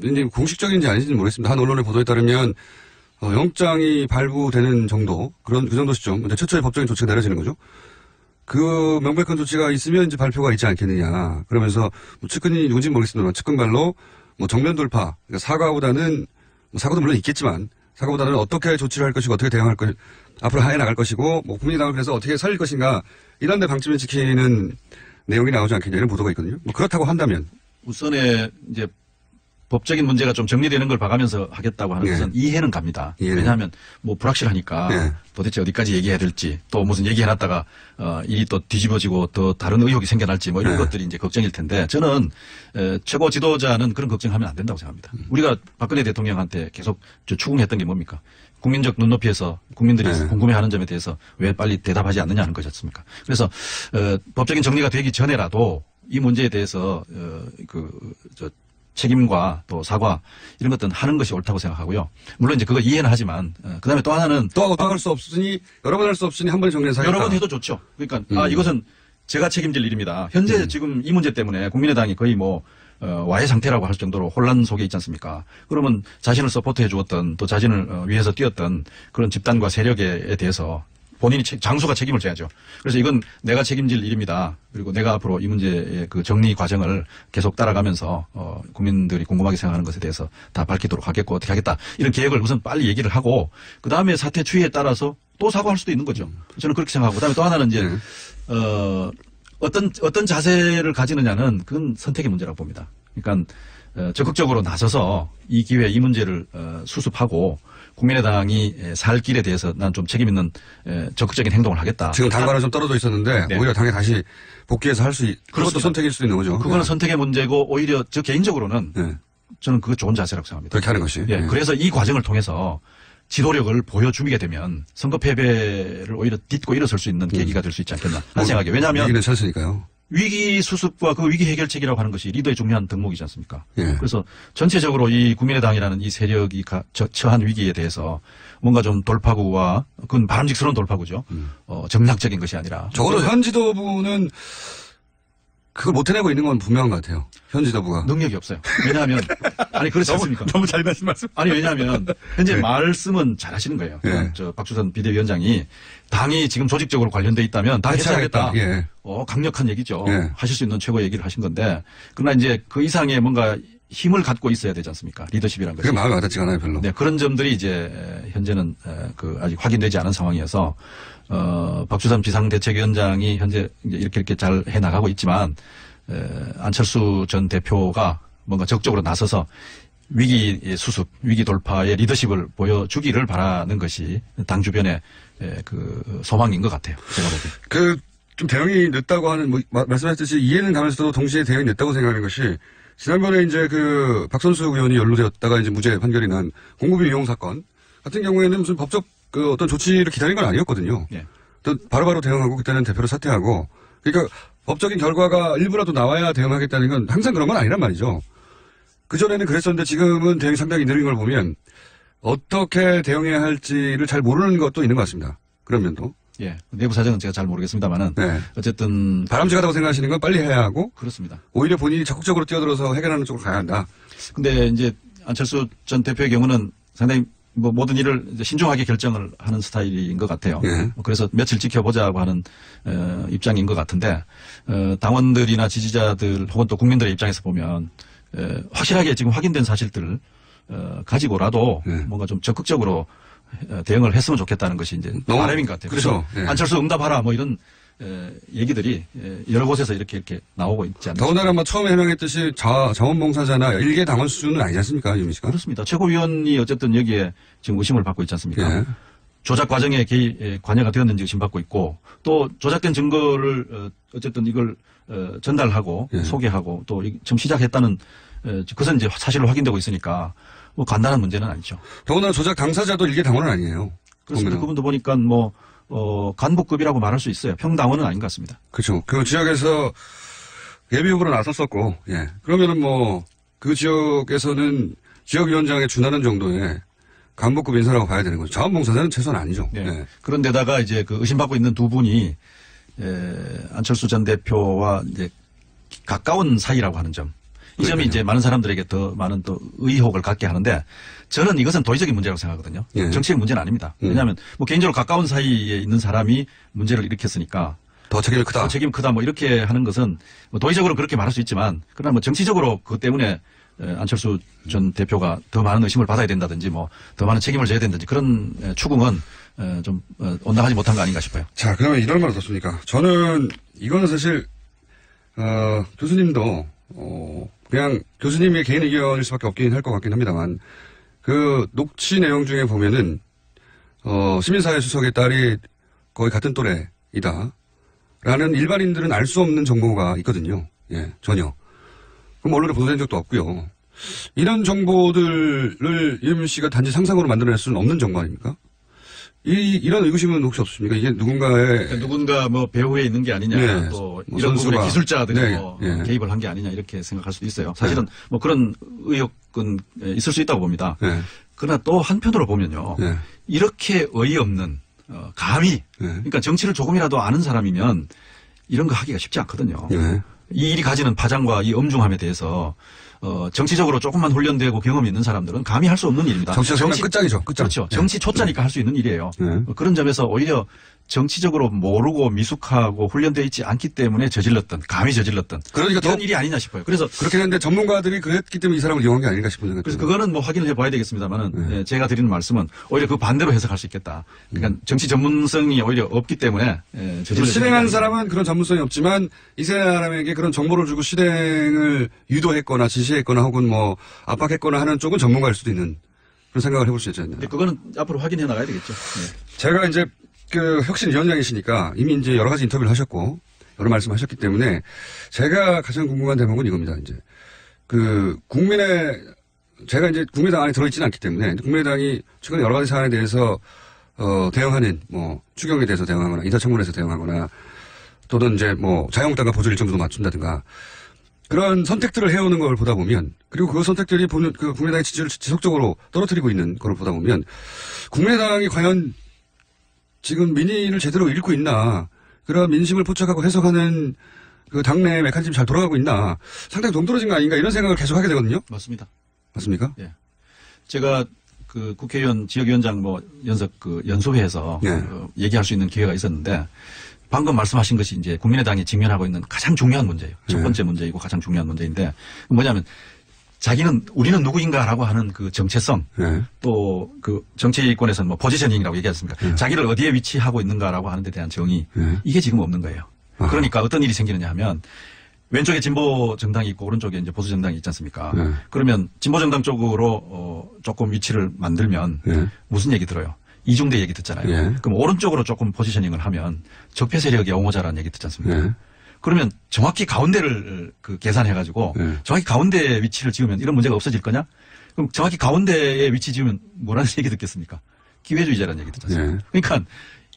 이제 공식적인지 아닌지는 모르겠습니다. 한 언론의 보도에 따르면 영장이 발부되는 정도 그 정도 시점 이제 최초의 법적인 조치가 내려지는 거죠. 그 명백한 조치가 있으면 이제 발표가 있지 않겠느냐. 그러면서 뭐 측근이 누군지 모르겠습니다만 측근발로 뭐 정면 돌파, 그러니까 사과보다는 뭐 사과도 물론 있겠지만 사과보다는 어떻게 조치를 할 것이고 어떻게 대응할 것, 앞으로 하해 나갈 것이고 뭐 국민의당을 그래서 어떻게 살릴 것인가 이런 데 방침을 지키는 내용이 나오지 않겠냐 이런 보도가 있거든요. 뭐 그렇다고 한다면 우선에 이제 법적인 문제가 좀 정리되는 걸 봐가면서 하겠다고 하는 것은 이해는 갑니다. 왜냐하면 뭐 불확실하니까 도대체 어디까지 얘기해야 될지 또 무슨 얘기해놨다가 일이 또 뒤집어지고 또 다른 의혹이 생겨날지 뭐 이런 것들이 이제 걱정일 텐데 저는 최고 지도자는 그런 걱정하면 안 된다고 생각합니다. 우리가 박근혜 대통령한테 계속 추궁했던 게 뭡니까? 국민적 눈높이에서 국민들이 궁금해하는 점에 대해서 왜 빨리 대답하지 않느냐 하는 것이 었습니까? 그래서 법적인 정리가 되기 전에라도 이 문제에 대해서 책임과 또 사과 이런 것들은 하는 것이 옳다고 생각하고요. 물론 이제 그거 이해는 하지만 그다음에 또 하나는 또 할 수 없으니 여러 번 할 수 없으니 한 번에 정리해서 하겠다. 여러 번 해도 좋죠. 그러니까 이것은 제가 책임질 일입니다. 현재 지금 이 문제 때문에 국민의당이 거의 뭐 와해 상태라고 할 정도로 혼란 속에 있지 않습니까? 그러면 자신을 서포트해 주었던 또 자신을 위해서 뛰었던 그런 집단과 세력에 대해서 본인이 장소가 책임을 져야죠. 그래서 이건 내가 책임질 일입니다. 그리고 내가 앞으로 이 문제의 그 정리 과정을 계속 따라가면서 국민들이 궁금하게 생각하는 것에 대해서 다 밝히도록 하겠고 어떻게 하겠다. 이런 계획을 우선 빨리 얘기를 하고 그다음에 사태 추이에 따라서 또 사과할 수도 있는 거죠. 저는 그렇게 생각하고 그다음에 또 하나는 이제 어떤 자세를 가지느냐는 그건 선택의 문제라고 봅니다. 그러니까 적극적으로 나서서 이 기회에 이 문제를 수습하고 국민의당이 살 길에 대해서 난 좀 책임 있는 적극적인 행동을 하겠다. 지금 당과는 좀 떨어져 있었는데 오히려 당에 다시 복귀해서 할 수 그것도 선택일 수도 있는 거죠. 그거는 선택의 문제고 오히려 저 개인적으로는 저는 그거 좋은 자세라고 생각합니다. 그렇게 하는 것이. 그래서 이 과정을 통해서 지도력을 보여주게 되면 선거 패배를 오히려 딛고 일어설 수 있는 계기가 될 수 있지 않겠나 하는 생각이에요. 왜냐하면 위기는 찬스니까요. 위기 수습과 그 위기 해결책이라고 하는 것이 리더의 중요한 덕목이지 않습니까? 그래서 전체적으로 이 국민의당이라는 이 세력이 처한 위기에 대해서 뭔가 좀 돌파구와 그건 바람직스러운 돌파구죠. 정략적인 것이 아니라. 적어도 현 지도부는 그걸 못 해내고 있는 건 분명한 것 같아요. 현 지도부가. 능력이 없어요. 왜냐하면 아니 그렇지 않습니까? 너무 잘 말씀. 아니 왜냐하면 현재 말씀은 잘하시는 거예요. 저 박주선 비대위원장이 당이 지금 조직적으로 관련돼 있다면 다 해체하겠다. 강력한 얘기죠. 하실 수 있는 최고 얘기를 하신 건데 그러나 이제 그 이상의 뭔가 힘을 갖고 있어야 되지 않습니까? 리더십이라는 것이. 그게 마음에 와닿지가 않아요, 별로. 네, 그런 점들이 이제 현재는 아직 확인되지 않은 상황이어서 박주선 비상대책위원장이 현재 이제 이렇게 잘 해나가고 있지만 안철수 전 대표가 뭔가 적극적으로 나서서 위기 수습, 위기 돌파의 리더십을 보여주기를 바라는 것이 당 주변의 그 소망인 것 같아요. 제가 보기에. 좀 대응이 늦다고 하는, 말씀하셨듯이 이해는 가면서도 동시에 대응이 늦다고 생각하는 것이 지난번에 이제 박선수 의원이 연루되었다가 이제 무죄 판결이 난 공급비 이용 사건 같은 경우에는 무슨 법적 어떤 조치를 기다린 건 아니었거든요. 또 바로바로 대응하고 그때는 대표를 사퇴하고 그러니까 법적인 결과가 일부라도 나와야 대응하겠다는 건 항상 그런 건 아니란 말이죠. 그전에는 그랬었는데 지금은 대응이 상당히 느린 걸 보면 어떻게 대응해야 할지를 잘 모르는 것도 있는 것 같습니다. 그런 면도. 예. 내부 사정은 제가 잘 모르겠습니다만은. 네. 어쨌든. 바람직하다고 생각하시는 건 빨리 해야 하고. 그렇습니다. 오히려 본인이 적극적으로 뛰어들어서 해결하는 쪽으로 가야 한다. 근데 이제 안철수 전 대표의 경우는 상당히 뭐 모든 일을 이제 신중하게 결정을 하는 스타일인 것 같아요. 예. 그래서 며칠 지켜보자고 하는 입장인 것 같은데 당원들이나 지지자들 혹은 또 국민들의 입장에서 보면 확실하게 지금 확인된 사실들을 가지고라도 뭔가 좀 적극적으로 대응을 했으면 좋겠다는 것이 이제 바람인 것 같아요. 그렇죠. 그래서 안철수 응답하라 뭐 이런 얘기들이 여러 곳에서 이렇게 나오고 있지 않습니까? 더군다나 뭐 처음에 해명했듯이 자원봉사자나 일개 당원 수준은 아니지 않습니까, 유미 씨가? 그렇습니다. 최고위원이 어쨌든 여기에 지금 의심을 받고 있지 않습니까? 예. 조작 과정에 관여가 되었는지 의심받고 있고 또 조작된 증거를 어쨌든 이걸 전달하고 예. 소개하고 또 지금 시작했다는 그것은 이제 사실로 확인되고 있으니까 뭐 간단한 문제는 아니죠. 더군다나 조작 당사자도 일개 당원은 아니에요. 그렇습니다. 보면은. 그분도 보니까 뭐 간부급이라고 말할 수 있어요. 평당원은 아닌 것 같습니다. 그렇죠. 그 지역에서 예비 후보로 나섰었고, 예. 그러면은 뭐, 그 지역에서는 지역위원장에 준하는 정도의 간부급 인사라고 봐야 되는 거죠. 자원봉사자는 최소한 아니죠. 네. 예. 그런데다가 이제 그 의심받고 있는 두 분이 안철수 전 대표와 이제 가까운 사이라고 하는 점. 이 점이 그러니까요. 이제 많은 사람들에게 더 많은 또 의혹을 갖게 하는데 저는 이것은 도의적인 문제라고 생각하거든요. 예. 정치적 문제는 아닙니다. 왜냐하면 뭐 개인적으로 가까운 사이에 있는 사람이 문제를 일으켰으니까 더 책임이 크다. 더 책임 크다 뭐 이렇게 하는 것은 뭐 도의적으로 그렇게 말할 수 있지만 그러나 뭐 정치적으로 그것 때문에 안철수 전 대표가 더 많은 의심을 받아야 된다든지 뭐 더 많은 책임을 져야 된다든지 그런 추궁은 좀 온당하지 못한 거 아닌가 싶어요. 자, 그러면 이런 말 어떻습니까? 저는 이거는 사실 교수님도 그냥 교수님의 개인 의견일 수밖에 없긴 할 것 같긴 합니다만 그 녹취 내용 중에 보면은 시민사회 수석의 딸이 거의 같은 또래이다 라는 일반인들은 알 수 없는 정보가 있거든요. 예, 전혀. 그럼 언론에 보도된 적도 없고요. 이런 정보들을 이현미 씨가 단지 상상으로 만들어낼 수는 없는 정보 아닙니까? 이런 의구심은 혹시 없습니까? 이게 누군가 뭐 배후에 있는 게 아니냐, 네. 또 뭐 이런 선수가. 부분에 기술자들이 네. 뭐 네. 개입을 한 게 아니냐 이렇게 생각할 수도 있어요. 사실은 뭐 그런 의혹은 있을 수 있다고 봅니다. 네. 그러나 또 한편으로 보면요, 네. 이렇게 어이없는 감히 그러니까 정치를 조금이라도 아는 사람이면 이런 거 하기가 쉽지 않거든요. 네. 이 일이 가지는 파장과 이 엄중함에 대해서 정치적으로 조금만 훈련되고 경험이 있는 사람들은 감히 할 수 없는 일입니다. 정치적 생각 끝장이죠. 끝장. 그렇죠. 정치 초짜니까 할 수 있는 일이에요. 네. 그런 점에서 오히려 정치적으로 모르고 미숙하고 훈련되어 있지 않기 때문에 감히 저질렀던 그러니까 이런 일이 아니냐 싶어요. 그래서 그렇긴 한데 전문가들이 그랬기 때문에 이 사람을 이용한 게 아닌가 싶은 생각이 그래서 듭니다. 그거는 뭐 확인을 해봐야 되겠습니다만은 제가 드리는 말씀은 오히려 그 반대로 해석할 수 있겠다. 그러니까 정치 전문성이 오히려 없기 때문에 실행한 사람은 그런 전문성이 없지만 이 사람에게 그런 정보를 주고 실행을 유도했거나 지시했거나 혹은 뭐 압박했거나 하는 쪽은 전문가일 수도 있는 그런 생각을 해볼 수 있지 않나요? 그거는 앞으로 확인해 나가야 되겠죠. 네. 제가 이제 그 혁신위원장이시니까 이미 이제 여러 가지 인터뷰를 하셨고 여러 말씀하셨기 때문에 제가 가장 궁금한 대목은 이겁니다. 이제 그 제가 이제 국민의당 안에 들어있지는 않기 때문에 국민의당이 최근에 여러 가지 사안에 대해서 대응하는 뭐 추경에 대해서 대응하거나 인사청문회에서 대응하거나 또는 이제 뭐 자유한국당과 보조 일정 정도 맞춘다든가 그런 선택들을 해오는 걸 보다 보면 그리고 그 선택들이 보는 그 국민의당의 지지를 지속적으로 떨어뜨리고 있는 걸 보다 보면 국민의당이 과연 지금 민의를 제대로 읽고 있나 그런 민심을 포착하고 해석하는 그 당내 메커니즘이 잘 돌아가고 있나 상당히 동떨어진 거 아닌가 이런 생각을 계속 하게 되거든요. 맞습니다. 맞습니까? 예. 제가 그 국회의원 지역위원장 뭐 연소회에서 얘기할 수 있는 기회가 있었는데 방금 말씀하신 것이 이제 국민의당이 직면하고 있는 가장 중요한 문제예요. 첫 번째 문제이고 가장 중요한 문제인데 뭐냐면 우리는 누구인가라고 하는 그 정체성 또 그 정치권에서는 뭐 포지셔닝이라고 얘기하셨습니까? 자기를 어디에 위치하고 있는가라고 하는 데 대한 정의 이게 지금 없는 거예요. 그러니까 어떤 일이 생기느냐 하면 왼쪽에 진보 정당이 있고 오른쪽에 이제 보수 정당이 있지 않습니까? 그러면 진보 정당 쪽으로 조금 위치를 만들면 무슨 얘기 들어요? 이중대 얘기 듣잖아요. 그럼 오른쪽으로 조금 포지셔닝을 하면 적폐 세력의 옹호자라는 얘기 듣지 않습니까? 그러면 정확히 가운데를 계산해가지고 정확히 가운데에 위치를 지으면 이런 문제가 없어질 거냐? 그럼 정확히 가운데에 위치 지으면 뭐라는 얘기 듣겠습니까? 기회주의자라는 얘기 듣지 않습니까? 그러니까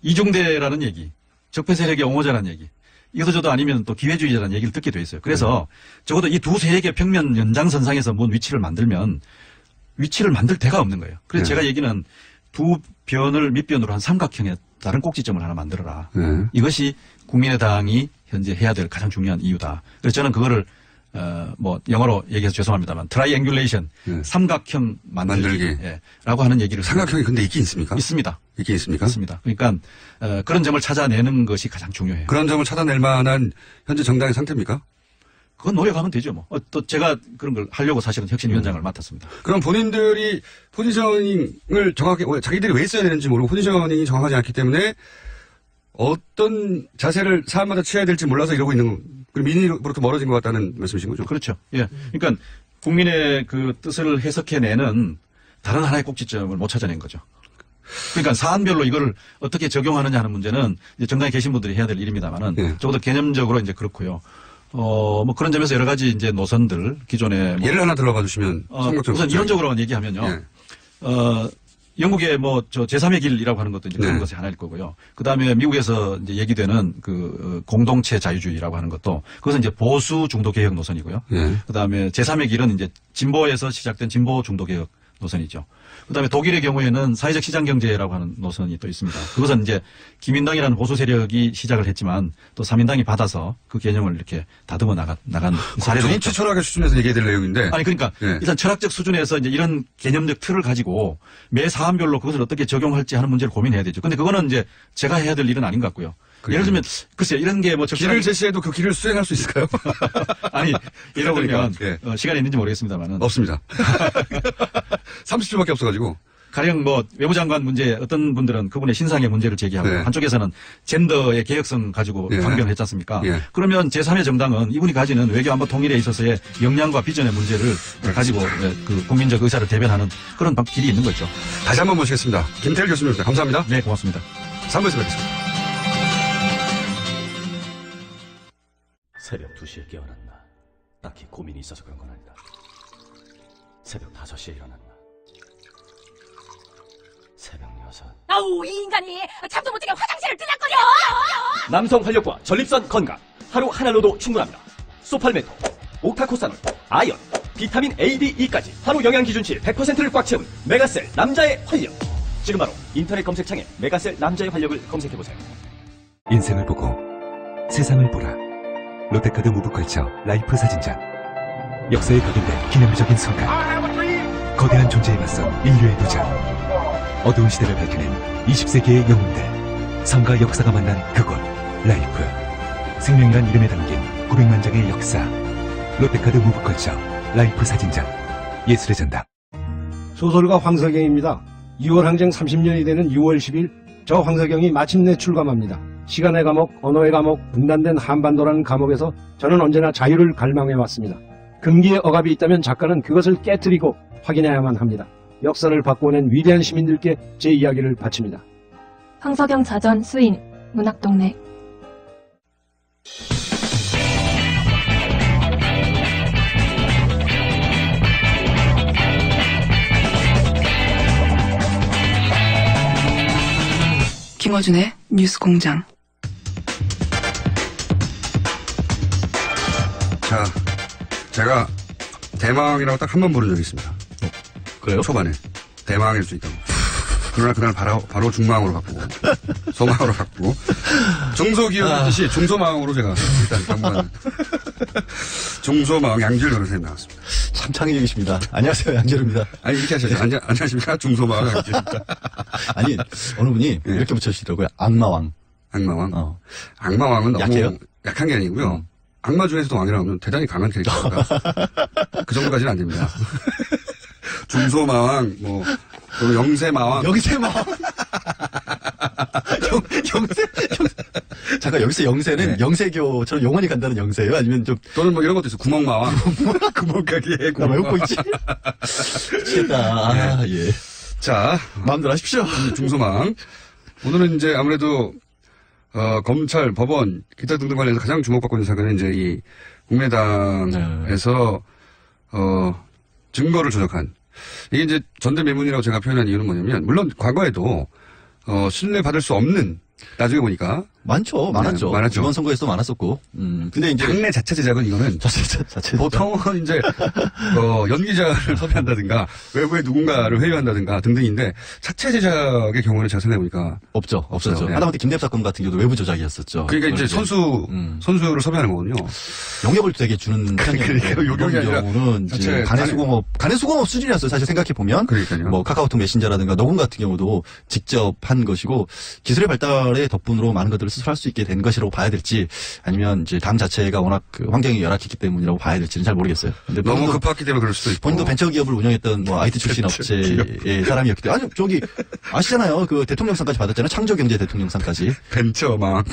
이중대라는 얘기, 적폐 세력의 옹호자라는 얘기, 이것저것 아니면 또 기회주의자라는 얘기를 듣게 돼 있어요. 그래서 적어도 이 두 세력의 평면 연장선상에서 뭔 위치를 만들면 위치를 만들 데가 없는 거예요. 그래서 제가 얘기는 두 변을 밑변으로 한 삼각형의 다른 꼭지점을 하나 만들어라. 이것이 국민의당이 현재 해야 될 가장 중요한 이유다. 그래서 저는 그거를 뭐 영어로 얘기해서 죄송합니다만 트라이앵귤레이션 삼각형 만들기 예, 라고 하는 얘기를 삼각형이 근데 있긴 있습니까? 있습니다. 있긴 있습니까? 있습니다. 그러니까 그런 점을 찾아내는 것이 가장 중요해요. 그런 점을 찾아낼 만한 현재 정당의 상태입니까? 그건 노력하면 되죠. 뭐. 또 제가 그런 걸 하려고 사실은 혁신위원장을 맡았습니다. 그럼 본인들이 포지셔닝을 정확히 자기들이 왜 써야 되는지 모르고 포지셔닝이 정확하지 않기 때문에 어떤 자세를 사람마다 취해야 될지 몰라서 이러고 있는 그리고 민의로부터 멀어진 것 같다는 말씀이신 거죠? 그렇죠. 예. 그러니까 국민의 그 뜻을 해석해내는 다른 하나의 꼭지점을 못 찾아낸 거죠. 그러니까 사안별로 이걸 어떻게 적용하느냐 하는 문제는 이제 정당에 계신 분들이 해야 될 일입니다만은 적어도 개념적으로 이제 그렇고요. 뭐 그런 점에서 여러 가지 이제 노선들 기존에 뭐 예를 하나 들어봐 주시면 우선 이론적으로 얘기하면요. 영국의 뭐 저 제3의 길이라고 하는 것도 이제 그런 것이 하나일 거고요. 그 다음에 미국에서 이제 얘기되는 그 공동체 자유주의라고 하는 것도 그것은 이제 보수 중도 개혁 노선이고요. 그 다음에 제3의 길은 이제 진보에서 시작된 진보 중도 개혁 노선이죠. 그 다음에 독일의 경우에는 사회적 시장 경제라고 하는 노선이 또 있습니다. 그것은 이제 기민당이라는 보수 세력이 시작을 했지만 또 사민당이 받아서 그 개념을 이렇게 다듬어 나간 사례도 있죠. 철학의 수준에서 얘기해야 될 내용인데. 아니 그러니까 일단 철학적 수준에서 이제 이런 개념적 틀을 가지고 매 사안별로 그것을 어떻게 적용할지 하는 문제를 고민해야 되죠. 근데 그거는 이제 제가 해야 될 일은 아닌 것 같고요. 예를 들면 글쎄요 이런 게 뭐 길을 제시해도 그 길을 수행할 수 있을까요? 아니 예를 들면 시간이 있는지 모르겠습니다만은 없습니다. 30초밖에 없어가지고 가령 뭐 외무장관 문제 어떤 분들은 그분의 신상의 문제를 제기하고 한쪽에서는 젠더의 개혁성 가지고 강변을 했지 않습니까? 그러면 제3의 정당은 이분이 가지는 외교 안보 통일에 있어서의 역량과 비전의 문제를 가지고 그 국민적 의사를 대변하는 그런 길이 있는 거죠. 다시 한번 모시겠습니다. 김태일 교수님입니다. 감사합니다. 네, 고맙습니다. 3부에서 뵙겠습니다. 새벽 2시에 깨어났나? 딱히 고민이 있어서 그런 건 아니다. 새벽 5시에 일어났나? 새벽 6. 아우, 이 인간이 잠도 못 자게 화장실을 들락거려! 남성 활력과 전립선 건강. 하루 하나로도 충분합니다. 소팔메토, 옥타코사놀, 아연, 비타민 A, D, E까지 하루 영양 기준치 100%를 꽉 채운 메가셀 남자의 활력. 지금 바로 인터넷 검색창에 메가셀 남자의 활력을 검색해보세요. 인생을 보고 세상을 보라. 롯데카드 무브컬처 라이프 사진전. 역사에 각인된 기념비적인 순간. 거대한 존재에 맞선 인류의 도전. 어두운 시대를 밝혀낸 20세기의 영웅들. 삶과 역사가 만난 그곳. 라이프. 생명이란 이름에 담긴 900만 장의 역사. 롯데카드 무브컬처 라이프 사진전. 예술의 전당. 소설가 황석영입니다. 2월 항쟁 30년이 되는 6월 10일 저 황석영이 마침내 출감합니다. 시간의 감옥, 언어의 감옥, 분단된 한반도라는 감옥에서 저는 언제나 자유를 갈망해왔습니다. 금기의 억압이 있다면 작가는 그것을 깨뜨리고 확인해야만 합니다. 역사를 바꿔낸 위대한 시민들께 제 이야기를 바칩니다. 황석영 자전 수인 문학동네. 김어준의 뉴스공장. 자, 제가 대망이라고 딱 한 번 부른 적이 있습니다. 그래요? 초반에. 대망일 수 있다고. 그러나 그날 바로 중망으로 바꾸고, 소망으로 바꾸고, 중소기업이듯이 중소망으로 제가 일단 당분간 중소망 양질 변호사님 나왔습니다. 참 창의적이십니다. 안녕하세요, 양재루입니다. 아니, 이렇게 하셨죠. 안녕하십니까? 중소망 양질입니다. 아니, 어느 분이 이렇게 붙여주시더라고요. 악마왕. 악마왕? 악마왕은 너무 약해요? 약한 게 아니고요. 악마 중에서도 왕이라고 하면 대단히 강한 캐릭터입니다. 그 정도까지는 안 됩니다. 중소마왕, 뭐, 또 영세마왕. 영세마왕? 잠깐, 여기서 영세는 영세교처럼 영원히 간다는 영세예요? 아니면 좀. 또는 뭐 이런 것도 있어. 구멍마왕. 구멍가게. 나 왜 웃고 있지? 미치겠다. 예. 자. 마음대로 하십시오. 중소망. 오늘은 이제 아무래도, 검찰, 법원, 기타 등등 관련해서 가장 주목받고 있는 사건은 이제 이 국민의당에서, 증거를 조작한. 이게 이제 전대매문이라고 제가 표현한 이유는 뭐냐면, 물론 과거에도, 신뢰받을 수 없는 나중에 보니까. 많았죠. 네, 많았죠. 이번 선거에서도 많았었고. 근데 이제. 당내 자체 제작은 이거는. 자체 보통은 이제, 연기자를 섭외한다든가, 외부에 누군가를 회유한다든가 등등인데, 자체 제작의 경우는 제가 생각해보니까. 없었죠. 네. 하다못해 김대엽 사건 같은 경우도 외부 조작이었었죠. 그러니까 이제 선수를 섭외하는 거거든요. 영역을 되게 주는 편이에요. 요격이 아니라. 경우는 이제 간의 수공업 수준이었어요. 사실 생각해보면. 그러니까요. 뭐 카카오톡 메신저라든가 녹음 같은 경우도 직접 한 것이고, 기술의 발달의 덕분으로 많은 것들을 스스로 할 수 있게 된 것이라고 봐야 될지, 아니면 이제 당 자체가 워낙 그 환경이 열악했기 때문이라고 봐야 될지는 잘 모르겠어요. 근데 너무 급했기 때문에 그럴 수도 있고. 본인도 벤처 기업을 운영했던 뭐 IT 출신 업체의 사람이었기 때문에. 아니, 저기, 아시잖아요. 그 대통령상까지 받았잖아요. 창조경제 대통령상까지. 벤처망.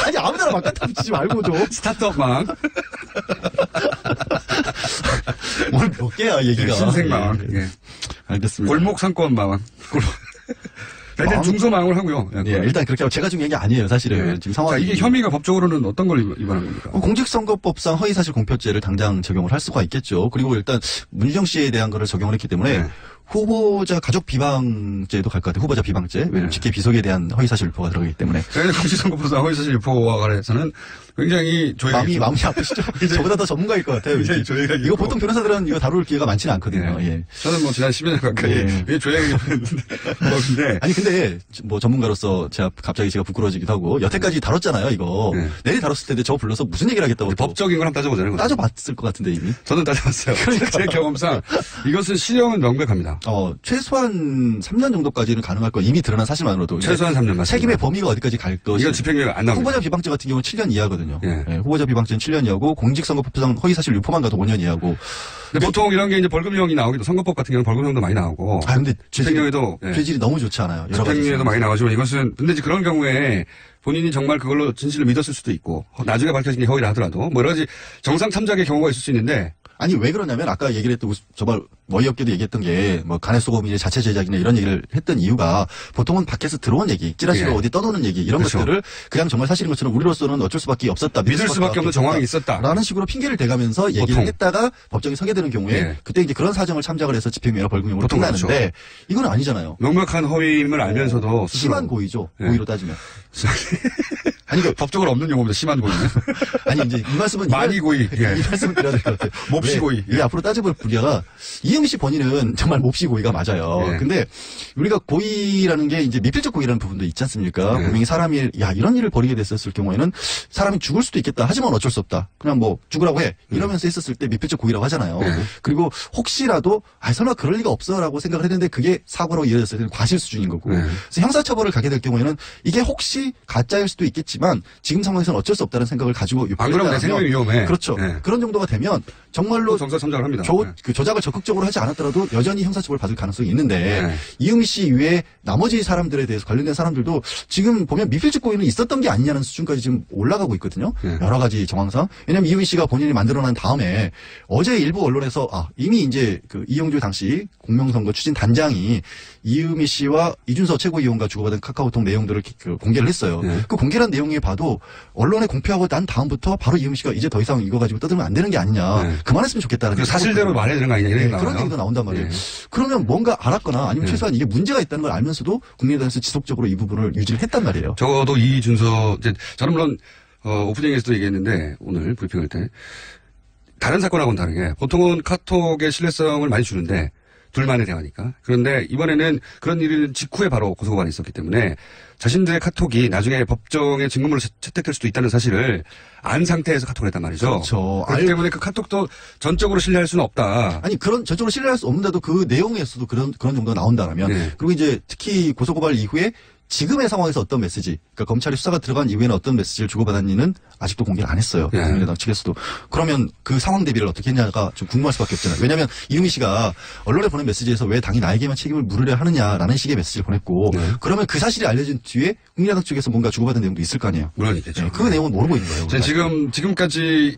아니, 아무데나 막 갖다 붙이지 말고 좀. 스타트업망. 오늘 몇 개야, 얘기가. 신생망. 예. 알겠습니다. 골목 상권망. 대신 중소망을 하고요. 예, 일단 그렇게 하고 제가 지금 얘기 아니에요, 사실은. 네. 지금 상황이. 이게 혐의가 법적으로는 어떤 걸 위반한 겁니까? 공직선거법상 허위사실 공표죄를 당장 적용을 할 수가 있겠죠. 그리고 일단 문희정 씨에 대한 거를 적용을 했기 때문에 후보자 가족 비방죄도 갈 것 같아요. 후보자 비방죄. 왜냐면 직계 비속에 대한 허위사실 유포가 들어가기 때문에. 공직선거법상 허위사실 유포와 관해서는 굉장히 마음이 아프시죠? 저보다 더 전문가일 것 같아요. 이거 보통 변호사들은 이거 다룰 기회가 많지는 않거든요. 예. 저는 뭐 지난 10년 가까이 조용히 했는데. 아니 근데 뭐 전문가로서 제가 갑자기 부끄러워지기도 하고 여태까지 다뤘잖아요. 이거 내일 다뤘을 텐데 저 불러서 무슨 얘기를 하겠다고. 법적인 걸 한번 따져보자는 거죠. 따져봤을 것 같은데 이미. 저는 따져봤어요. 그러니까. 제 경험상 이것은 실형은 명백합니다. 최소한 3년 정도까지는 가능할 거 이미 드러난 사실만으로도. 최소한 3년 맞습니다. 책임의 범위가 어디까지 갈 것이. 이건 집행유예가 안 나옵니다. 후보자 비방죄 같은 경우는 7년 이하거든요. 후보자 비방죄는 7년 이하고 공직선거법상 허위사실 유포만 가도 5년 이하고. 근데 보통 이런 게 이제 벌금형이 나오기도 선거법 같은 경우는 벌금형도 많이 나오고. 근데 집행유예도 죄질이 너무 좋지 않아요. 집행유예도 많이 나오지만 이것은 근데 이제 그런 경우에 본인이 정말 그걸로 진실을 믿었을 수도 있고 나중에 밝혀진 게 허위라 하더라도 뭐 여러 가지 정상 참작의 경우가 있을 수 있는데. 아니 왜 그러냐면 아까 얘기를 했던 정말 어이없게도 얘기했던 게 뭐 간의 수고범이나 자체 제작이나 이런 얘기를 했던 이유가 보통은 밖에서 들어온 얘기, 찌라시로 어디 떠도는 얘기 이런 것들을 그냥 정말 사실인 것처럼 우리로서는 어쩔 수밖에 없었다. 믿을 수밖에 없는 정황이 있었다. 라는 식으로 핑계를 대가면서 얘기를 했다가 법정에 서게 되는 경우에 그때 이제 그런 사정을 참작을 해서 집행유예나 벌금형으로 끝나는데 이건 아니잖아요. 명백한 허위임을 알면서도 심한 고의죠. 고의로 따지면. 아니, 법적으로 없는 용어입니다. 심한 고의는. 아니, 이제 이 말씀은. 많이 고의. 이 말씀을 드려야 될 것 같아요. 몹시 고의. 앞으로 따져볼 분야가 이영미 씨 본인은 정말 몹시 고의가 맞아요. 근데 우리가 고의라는 게 이제 미필적 고의라는 부분도 있지 않습니까? 분명히 사람이, 이런 일을 벌이게 됐었을 경우에는 사람이 죽을 수도 있겠다. 하지만 어쩔 수 없다. 그냥 뭐 죽으라고 해. 이러면서 했었을 때 미필적 고의라고 하잖아요. 그리고 혹시라도, 설마 그럴 리가 없어 라고 생각을 했는데 그게 사고로 이어졌을 때는 과실 수준인 거고. 그래서 형사처벌을 가게 될 경우에는 이게 혹시 가짜일 수도 있겠지만 지금 상황에서는 어쩔 수 없다는 생각을 가지고 안 그러면 내 생명이 위험해. 그렇죠. 그런 정도가 되면 정말로 정사 참작을 합니다. 그 조작을 적극적으로 하지 않았더라도 여전히 형사처벌 받을 가능성이 있는데 이영미 씨 이외에 나머지 사람들에 대해서 관련된 사람들도 지금 보면 미필적 고의는 있었던 게 아니냐는 수준까지 지금 올라가고 있거든요. 여러 가지 정황상. 왜냐하면 이영미 씨가 본인이 만들어낸 다음에 어제 일부 언론에서 이미 이제 그 이용주 당시 공명선거 추진 단장이 이유미 씨와 이준서 최고위원과 주고받은 카카오톡 내용들을 공개를 했어요. 그 공개한 내용에 봐도 언론에 공표하고 난 다음부터 바로 이유미 씨가 이제 더 이상 이거 가지고 떠들면 안 되는 게 아니냐. 그만했으면 좋겠다는 그 사실대로 말해야 되는 거 아니냐. 이런 그런 얘기가 나온단 말이에요. 그러면 뭔가 알았거나 아니면 최소한 이게 문제가 있다는 걸 알면서도 국민의당에서 지속적으로 이 부분을 유지를 했단 말이에요. 적어도 이준서 저는 물론 오프닝에서도 얘기했는데 오늘 브리핑할 때 다른 사건하고는 다르게 보통은 카톡의 신뢰성을 많이 주는데 둘만의 대화니까. 그런데 이번에는 그런 일은 직후에 바로 고소고발이 있었기 때문에 자신들의 카톡이 나중에 법정의 증거물로 채택될 수도 있다는 사실을 안 상태에서 카톡을 했단 말이죠. 그렇죠. 그렇기 때문에 그 카톡도 전적으로 신뢰할 수는 없다. 아니 그런 전적으로 신뢰할 수 없는데도 그 내용에서도 그런 정도가 나온다라면 그리고 이제 특히 고소고발 이후에 지금의 상황에서 어떤 메시지, 그러니까 검찰이 수사가 들어간 이후에는 어떤 메시지를 주고받았는지는 아직도 공개를 안 했어요. 국민의당 측에서도. 그러면 그 상황 대비를 어떻게 했냐가 좀 궁금할 수밖에 없잖아요. 왜냐하면 이유미 씨가 언론에 보낸 메시지에서 왜 당이 나에게만 책임을 물으려 하느냐라는 식의 메시지를 보냈고 그러면 그 사실이 알려진 뒤에 국민의당 측에서 뭔가 주고받은 내용도 있을 거 아니에요. 물론 있겠죠. 그 내용은 모르고 있는 거예요.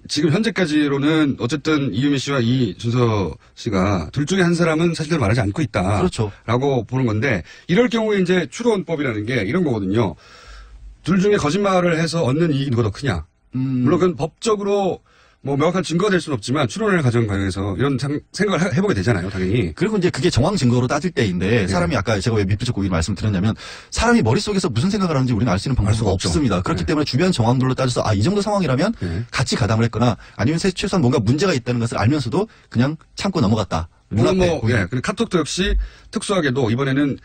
지금 현재까지로는 어쨌든 이유미 씨와 이준서 씨가 둘 중에 한 사람은 사실대로 말하지 않고 있다. 그렇죠. 라고 보는 건데 이럴 경우에 이제 추론법이라는 게 이런 거거든요. 둘 중에 거짓말을 해서 얻는 이익이 누가 더 크냐. 물론 그건 법적으로 뭐 명확한 증거가 될 수는 없지만 추론을 과정 과정에서 이런 생각을 해보게 되잖아요, 당연히. 그리고 이제 그게 정황 증거로 따질 때인데 사람이 아까 제가 왜 미필적 고의를 말씀드렸냐면 사람이 머릿속에서 무슨 생각을 하는지 우리는 알 수 있는 방법이 없습니다. 그렇기 때문에 주변 정황들로 따져서 이 정도 상황이라면 같이 가담을 했거나 아니면 최소한 뭔가 문제가 있다는 것을 알면서도 그냥 참고 넘어갔다. 물론 근데 카톡도 역시 특수하게도 이번에는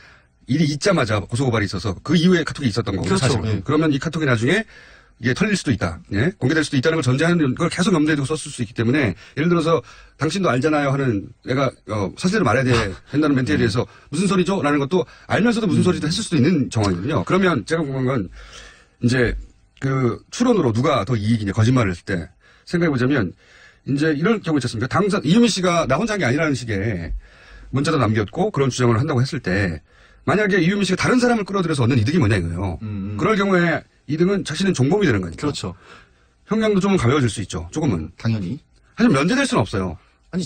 일이 있자마자 고소고발이 있어서 그 이후에 카톡이 있었던 거고 그렇죠. 사실은. 그러면 이 카톡이 나중에 이게 털릴 수도 있다. 예? 공개될 수도 있다는 걸 전제하는 걸 계속 염두에 두고 썼을 수 있기 때문에 예를 들어서 당신도 알잖아요 하는 내가 사실을 말해야 된다는 멘트에 대해서 무슨 소리죠? 라는 것도 알면서도 무슨 소리도 했을 수도 있는 정황이거든요. 그러면 제가 궁금한 건 이제 그 추론으로 누가 더 이익이냐 거짓말을 했을 때 생각해 보자면 이제 이런 경우 있지 않습니까? 이유미 씨가 나 혼자 한 게 아니라는 식의 문자도 남겼고 그런 주장을 한다고 했을 때 만약에 이유미 씨가 다른 사람을 끌어들여서 얻는 이득이 뭐냐 이거예요. 그럴 경우에 이득은 자신은 종범이 되는 거니까. 그렇죠. 형량도 좀 가벼워질 수 있죠. 조금은. 당연히. 하지만 면제될 수는 없어요. 아니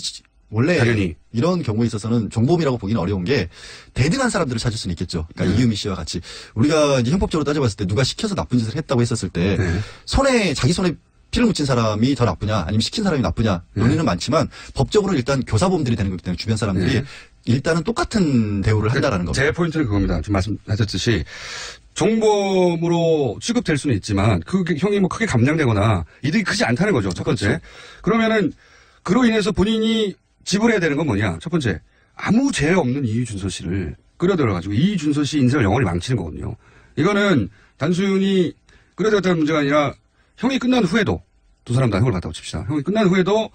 원래 당연히. 이런 경우에 있어서는 종범이라고 보기는 어려운 게 대등한 사람들을 찾을 수는 있겠죠. 그러니까 이유미 씨와 같이 우리가 이제 형법적으로 따져봤을 때 누가 시켜서 나쁜 짓을 했다고 했었을 때 자기 손에 피를 묻힌 사람이 더 나쁘냐 아니면 시킨 사람이 나쁘냐 논의는 많지만 법적으로는 일단 교사범들이 되는 거기 때문에 주변 사람들이 일단은 똑같은 대우를 한다라는 겁니다. 제 포인트는 그겁니다. 지금 말씀하셨듯이 종범으로 취급될 수는 있지만 그 형이 뭐 크게 감량되거나 이득이 크지 않다는 거죠. 첫 번째. 그렇죠. 그러면은 그로 인해서 본인이 지불해야 되는 건 뭐냐. 첫 번째. 아무 죄 없는 이준서 씨를 끌어들여가지고 이준서 씨 인생을 영원히 망치는 거거든요. 이거는 단순히 끌어들였다는 문제가 아니라 형이 끝난 후에도 두 사람 다 형을 갖다고 칩시다. 형이 끝난 후에도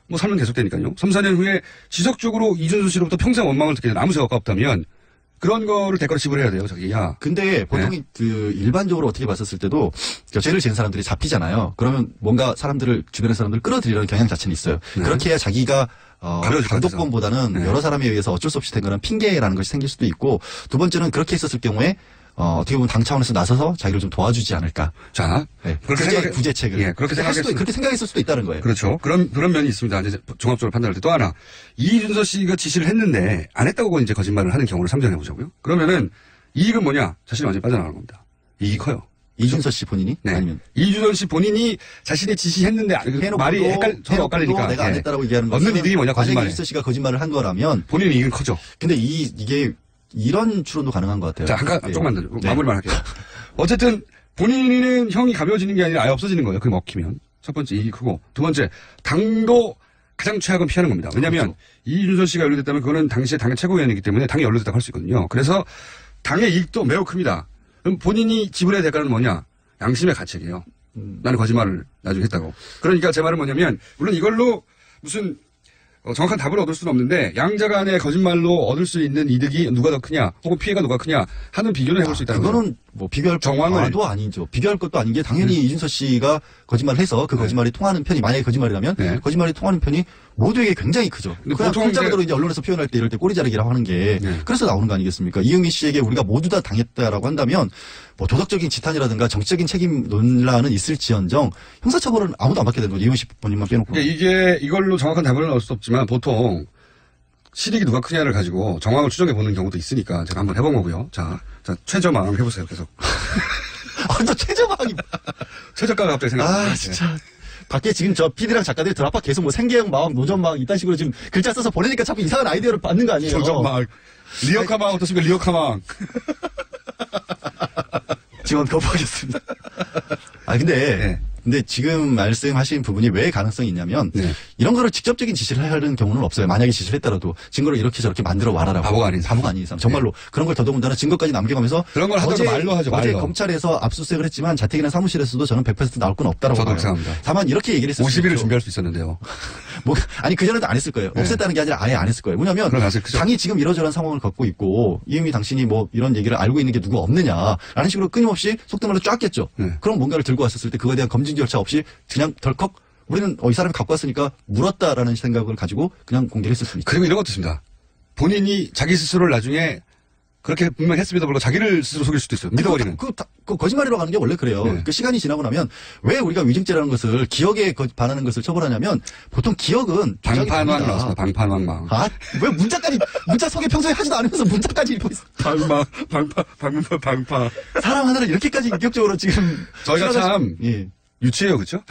뭐 삶은 계속되니까요. 3, 4년 후에 지속적으로 이준서 씨로부터 평생 원망을 듣게 되는 아무 죄가 없다면 그런 거를 대가로 지불해야 돼요, 자기야. 근데 보통 그 일반적으로 어떻게 봤었을 때도 죄를 지은 사람들이 잡히잖아요. 그러면 뭔가 주변의 사람들을 끌어들이려는 경향 자체는 있어요. 그렇게 해야 자기가 강독범보다는 여러 사람에 의해서 어쩔 수 없이 된 거는 핑계라는 것이 생길 수도 있고 두 번째는 그렇게 했었을 경우에 어떻게 보면 당 차원에서 나서서 자기를 좀 도와주지 않을까. 자, 그렇게 구제책을. 그렇게 생각했을 수도 있다는 거예요. 그렇죠. 그런 면이 있습니다. 이제 종합적으로 판단할 때 또 하나. 이준서 씨가 지시를 했는데 안 했다고 이제 거짓말을 하는 경우를 상정해 보자고요. 그러면은 이익은 뭐냐? 자신이 완전히 빠져나가는 겁니다. 이익이 커요. 이준서 씨 본인이? 네. 아니면 이준서 씨 본인이 자신이 지시했는데 말이 서로 엇갈리니까 내가 안 했다라고 얘기하는 거죠. 얻는 이득이 뭐냐? 거짓말. 이준서 씨가 거짓말을 한 거라면 본인의 이익은 커죠. 근데 이게 이런 추론도 가능한 것 같아요. 자, 조금만 더 마무리만 할게요. 어쨌든 본인은 형이 가벼워지는 게 아니라 아예 없어지는 거예요. 그게 먹히면. 첫 번째 이익이 크고 두 번째 당도 가장 최악은 피하는 겁니다. 왜냐하면 이준서 씨가 연루됐다면 그거는 당시에 당의 최고위원이기 때문에 당이 연루됐다고 할 수 있거든요. 그래서 당의 이익도 매우 큽니다. 그럼 본인이 지불해야 될 대가는 뭐냐? 양심의 가책이에요. 나는 거짓말을 나중에 했다고. 그러니까 제 말은 뭐냐면 물론 이걸로 무슨 정확한 답을 얻을 수는 없는데 양자 간의 거짓말로 얻을 수 있는 이득이 누가 더 크냐 혹은 피해가 누가 크냐 하는 비교는 해볼 수 있다는 거죠. 그거는 뭐 비교할 것도 아니죠. 비교할 것도 아닌 게 당연히 이준서 씨가 거짓말을 해서 그 거짓말이 통하는 편이 만약에 거짓말이라면 거짓말이 통하는 편이 모두에게 굉장히 크죠. 그냥 글자로 이제 언론에서 표현할 때 이럴 때 꼬리 자르기라고 하는 게 그래서 나오는 거 아니겠습니까? 이유미 씨에게 우리가 모두 다 당했다라고 한다면 뭐 도덕적인 지탄이라든가 정치적인 책임 논란은 있을지언정 형사처벌은 아무도 안 받게 되는 거죠. 이유미 씨 본인만 빼놓고. 이게 이걸로 정확한 답을 얻을 수 없지만 보통 실익이 누가 크냐를 가지고 정황을 추정해 보는 경우도 있으니까 제가 한번 해본 거고요. 자 최저망 해보세요. 계속. 또 최저망이. 최저가가 갑자기 생각나. 진짜. 밖에 지금 저 PD랑 작가들이 드랍박 계속 뭐 생계형 마음, 노전망 이딴 식으로 지금 글자 써서 보내니까 자꾸 이상한 아이디어를 받는 거 아니에요? 노전망. 리어카망 어떻습니까? 리어카망. 지원 거부하겠습니다. 근데 지금 말씀하신 부분이 왜 가능성이 있냐면 이런 거를 직접적인 지시를 하는 경우는 없어요. 만약에 지시를 했더라도 증거를 이렇게 저렇게 만들어 와라라고. 바보가 아닌 이상. 정말로 그런 걸 더더군다나 증거까지 남겨가면서 그런 걸 하더라도 말로 하죠. 어제 말로. 검찰에서 압수수색을 했지만 자택이나 사무실에서도 저는 100% 나올 건 없다라고 저도 봐요. 생각합니다. 다만 이렇게 얘기를 했을 50일을 준비할 수 있었는데요. 아니 그전에도 안 했을 거예요. 없앴다는 게 아니라 아예 안 했을 거예요. 뭐냐면 당이 지금 이러저러한 상황을 갖고 있고 이미 당신이 뭐 이런 얘기를 알고 있는 게 누구 없느냐라는 식으로 끊임없이 속된 말로 쫙겠죠. 그럼 뭔가를 들고 왔었을 때 그거에 대한 검증 절차 없이 그냥 덜컥 우리는 이 사람이 갖고 왔으니까 물었다라는 생각을 가지고 그냥 공개를 했을 수 있죠. 그리고 이런 것도 있습니다. 본인이 자기 스스로를 나중에 그렇게 분명히 했음에도 불구하고 자기를 스스로 속일 수도 있어요. 믿어버리는. 그 거짓말이라고 하는 게 원래 그래요. 그 시간이 지나고 나면 왜 우리가 위증죄라는 것을 기억에 반하는 것을 처벌하냐면 보통 기억은 방판왕 나왔습니다. 방판왕망. 왜 문자 소개 평소에 하지도 않으면서 문자까지 읽고 있어. 방파. 사람 하나를 이렇게까지 인격적으로 지금 저희가 참 유치해요, 그렇죠?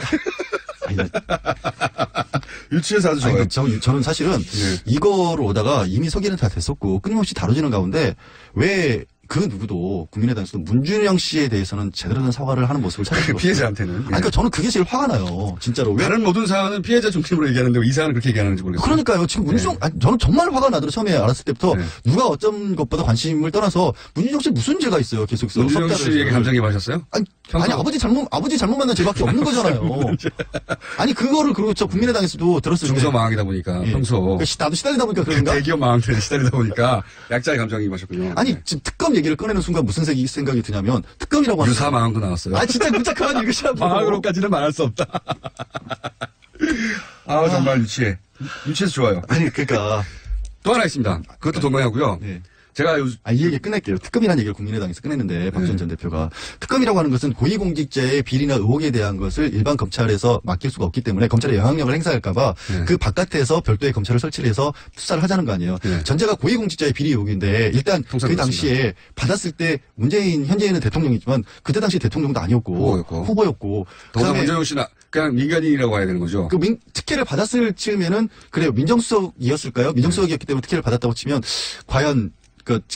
유치해서 아주 좋아요. 저는 사실은 이거로 오다가 이미 소개는 다 됐었고 끊임없이 다뤄지는 가운데 왜 그 누구도 국민의당에서도 문준영 씨에 대해서는 제대로 된 사과를 하는 모습을 찾았어요. 피해자한테는. 그러니까 저는 그게 제일 화가 나요. 진짜로. 왜? 다른 모든 사안은 피해자 중심으로 얘기하는데 왜 이 사안은 그렇게 얘기하는지 모르겠어요. 그러니까요. 지금 문준영, 저는 정말 화가 나더라고요. 처음에 알았을 때부터 누가 어떤 것보다 관심을 떠나서 문준영 씨 무슨 죄가 있어요. 계속 문준영 씨에게 감정이입하셨어요? 아니 아버지 잘못 만난 죄밖에 없는 거잖아요. 아니 그거를 그리고 저 국민의당에서도 들었을 때 중소망이다 보니까 평소 나도 시달리다 보니까 그런가? 대기업 망한테 시달리다 보니까 약자의 감정이 임하셨군요. 아니 지금 특검 얘기를 꺼내는 순간 무슨 생각이 드냐면 특검이라고 하는 유사 망도 나왔어요. 아 진짜 문자 그만 읽으시라고. 망으로까지는 말할 수 없다. 아 정말 유치해서 좋아요. 아니 그러니까 또 하나 있습니다. 그것도 동의하고요. 제가 이 얘기 끝낼게요. 특검이라는 얘기를 국민의당에서 꺼냈는데 박지원 전 대표가 특검이라고 하는 것은 고위공직자의 비리나 의혹에 대한 것을 일반 검찰에서 맡길 수가 없기 때문에 검찰의 영향력을 행사할까봐 그 바깥에서 별도의 검찰을 설치를 해서 수사를 하자는 거 아니에요. 전제가 고위공직자의 비리 의혹인데 일단 그 당시에 받았을 때 문재인 현재는 대통령이지만 그때 당시 대통령도 아니었고 후보였고 더구나 문재인 씨는 그냥 민간인이라고 해야 되는 거죠. 특혜를 받았을 즈음에는 그래요. 민정수석이었을까요? 민정수석이었기 때문에 특혜를 받았다고 치면 과연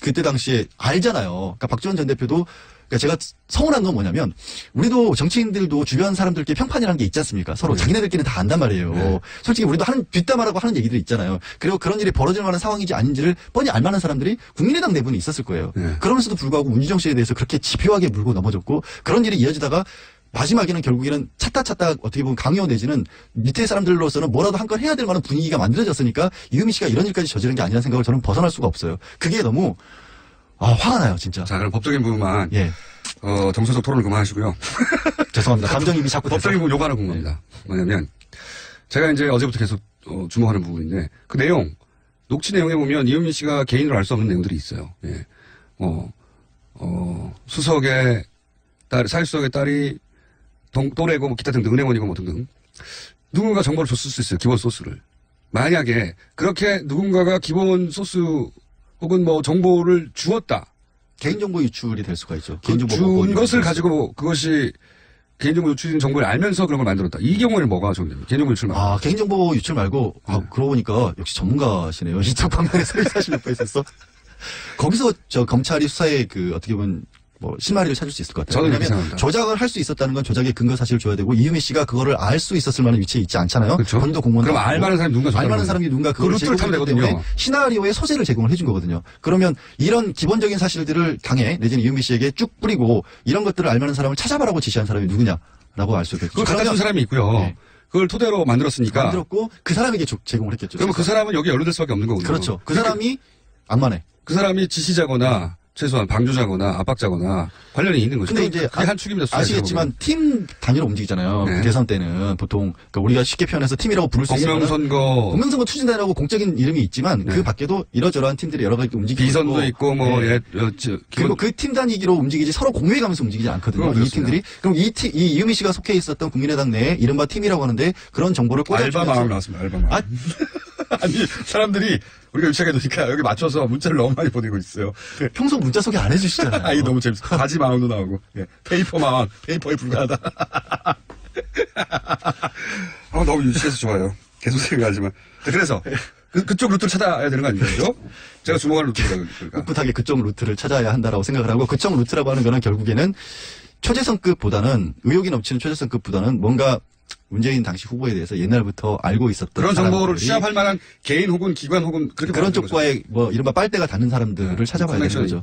그때 당시에 알잖아요. 그러니까 박지원 전 대표도 그러니까 제가 서운한 건 뭐냐면 우리도 정치인들도 주변 사람들끼리 평판이라는 게 있지 않습니까? 서로 자기네들끼리는 다 안단 말이에요. 솔직히 우리도 뒷담화라고 하는 얘기들이 있잖아요. 그리고 그런 일이 벌어질 만한 상황인지 아닌지를 뻔히 알만한 사람들이 국민의당 내부에 있었을 거예요. 그러면서도 불구하고 문준영 씨에 대해서 그렇게 집요하게 물고 넘어졌고 그런 일이 이어지다가 마지막에는 결국에는 찾다 어떻게 보면 강요 내지는 밑에 사람들로서는 뭐라도 한 건 해야 될 만한 분위기가 만들어졌으니까 이유미 씨가 이런 일까지 저지른 게 아니라는 생각을 저는 벗어날 수가 없어요. 그게 너무 화가 나요 진짜. 자 그럼 법적인 부분만 정서적 토론을 그만하시고요. 죄송합니다. 감정입이 자꾸 법적인 부분 요거 하나 궁금합니다. 뭐냐면 제가 이제 어제부터 계속 주목하는 부분인데 그 내용 녹취 내용에 보면 이유미 씨가 개인으로 알 수 없는 내용들이 있어요. 수석의 딸 사회수석의 딸이 또래고 뭐 기타 등등 은행원이고 뭐 등등 누군가 정보를 줬을 수 있어요. 기본 소스를. 만약에 그렇게 누군가가 기본 소스 혹은 뭐 정보를 주었다. 개인정보 유출이 될 수가 있죠. 준 것을 가지고 그것이 개인정보 유출인 정보를 알면서 그런 걸 만들었다. 이 경우에는 뭐가 적용됩니까? 개인정보 유출 말고. 개인정보 유출 말고 그러고 보니까 역시 전문가시네요. 이쪽 방면에서 46번 있었어. 거기서 검찰이 수사에 어떻게 보면 실마리를 찾을 수 있을 것 같아요. 저는 왜냐하면 조작을 할 수 있었다는 건 조작의 근거 사실을 줘야 되고 이유미 씨가 그거를 알 수 있었을 만한 위치에 있지 않잖아요. 그렇죠. 본인도 공무원. 그럼 알만한 사람이 누군가 알만한 사람이 누군가 그걸 루트를 타면 제공했기 되거든요. 때문에 시나리오의 소재를 제공을 해준 거거든요. 그러면 이런 기본적인 사실들을 당해 내지는 이유미 씨에게 쭉 뿌리고 이런 것들을 알만한 사람을 찾아봐라고 지시한 사람이 누구냐라고 알 수 있겠죠. 그걸 갖다 준 사람이 있고요. 그걸 토대로 만들었으니까. 만들었고 그 사람에게 제공을 했겠죠. 그러면 그 사람은 여기 연루될 수밖에 없는 거군요. 그렇죠. 그 사람이 악마네. 그 사람이 지시자거나 최소한 방조자거나 압박자거나 관련이 있는 거죠. 근데 이제 그게 한 축입니다. 아시겠지만 팀 단위로 움직이잖아요. 대선 때는 보통 우리가 쉽게 표현해서 팀이라고 부를 수 있어요. 공명선거 추진단이라고 공적인 이름이 있지만 그 밖에도 이러저러한 팀들이 여러 가지 움직이고 비선도 있고 그리고 그 팀 단위기로 움직이지 서로 공유해가면서 움직이지 않거든요. 이 팀들이. 그럼 이 이유미 씨가 속해 있었던 국민의당 내에 이른바 팀이라고 하는데 그런 정보를 꽂아주면서 알바마을 나왔습니다. 알바마을. 아니 사람들이 우리가 유치하게 되니까 여기 맞춰서 문자를 너무 많이 보내고 있어요. 평소 문자 소개 안 해주시잖아요. 이게 너무 재밌어. 바지 마왕도 나오고 페이퍼 마왕. 페이퍼에 불과하다. 너무 유치해서 좋아요. 계속 생각하지만. 그래서 그쪽 루트를 찾아야 되는 거 아니죠? 제가 주목하는 루트가 꿋꿋하게 그쪽 루트를 찾아야 한다라고 생각을 하고 그쪽 루트라고 하는 거는 결국에는 초재선급보다는 의혹이 넘치는 초재선급보다는 뭔가 문재인 당시 후보에 대해서 옛날부터 알고 있었던 그런 정보를 취합할 만한 개인 혹은 기관 혹은 그런 쪽과의 이른바 빨대가 닿는 사람들을 찾아봐야 되는 거죠.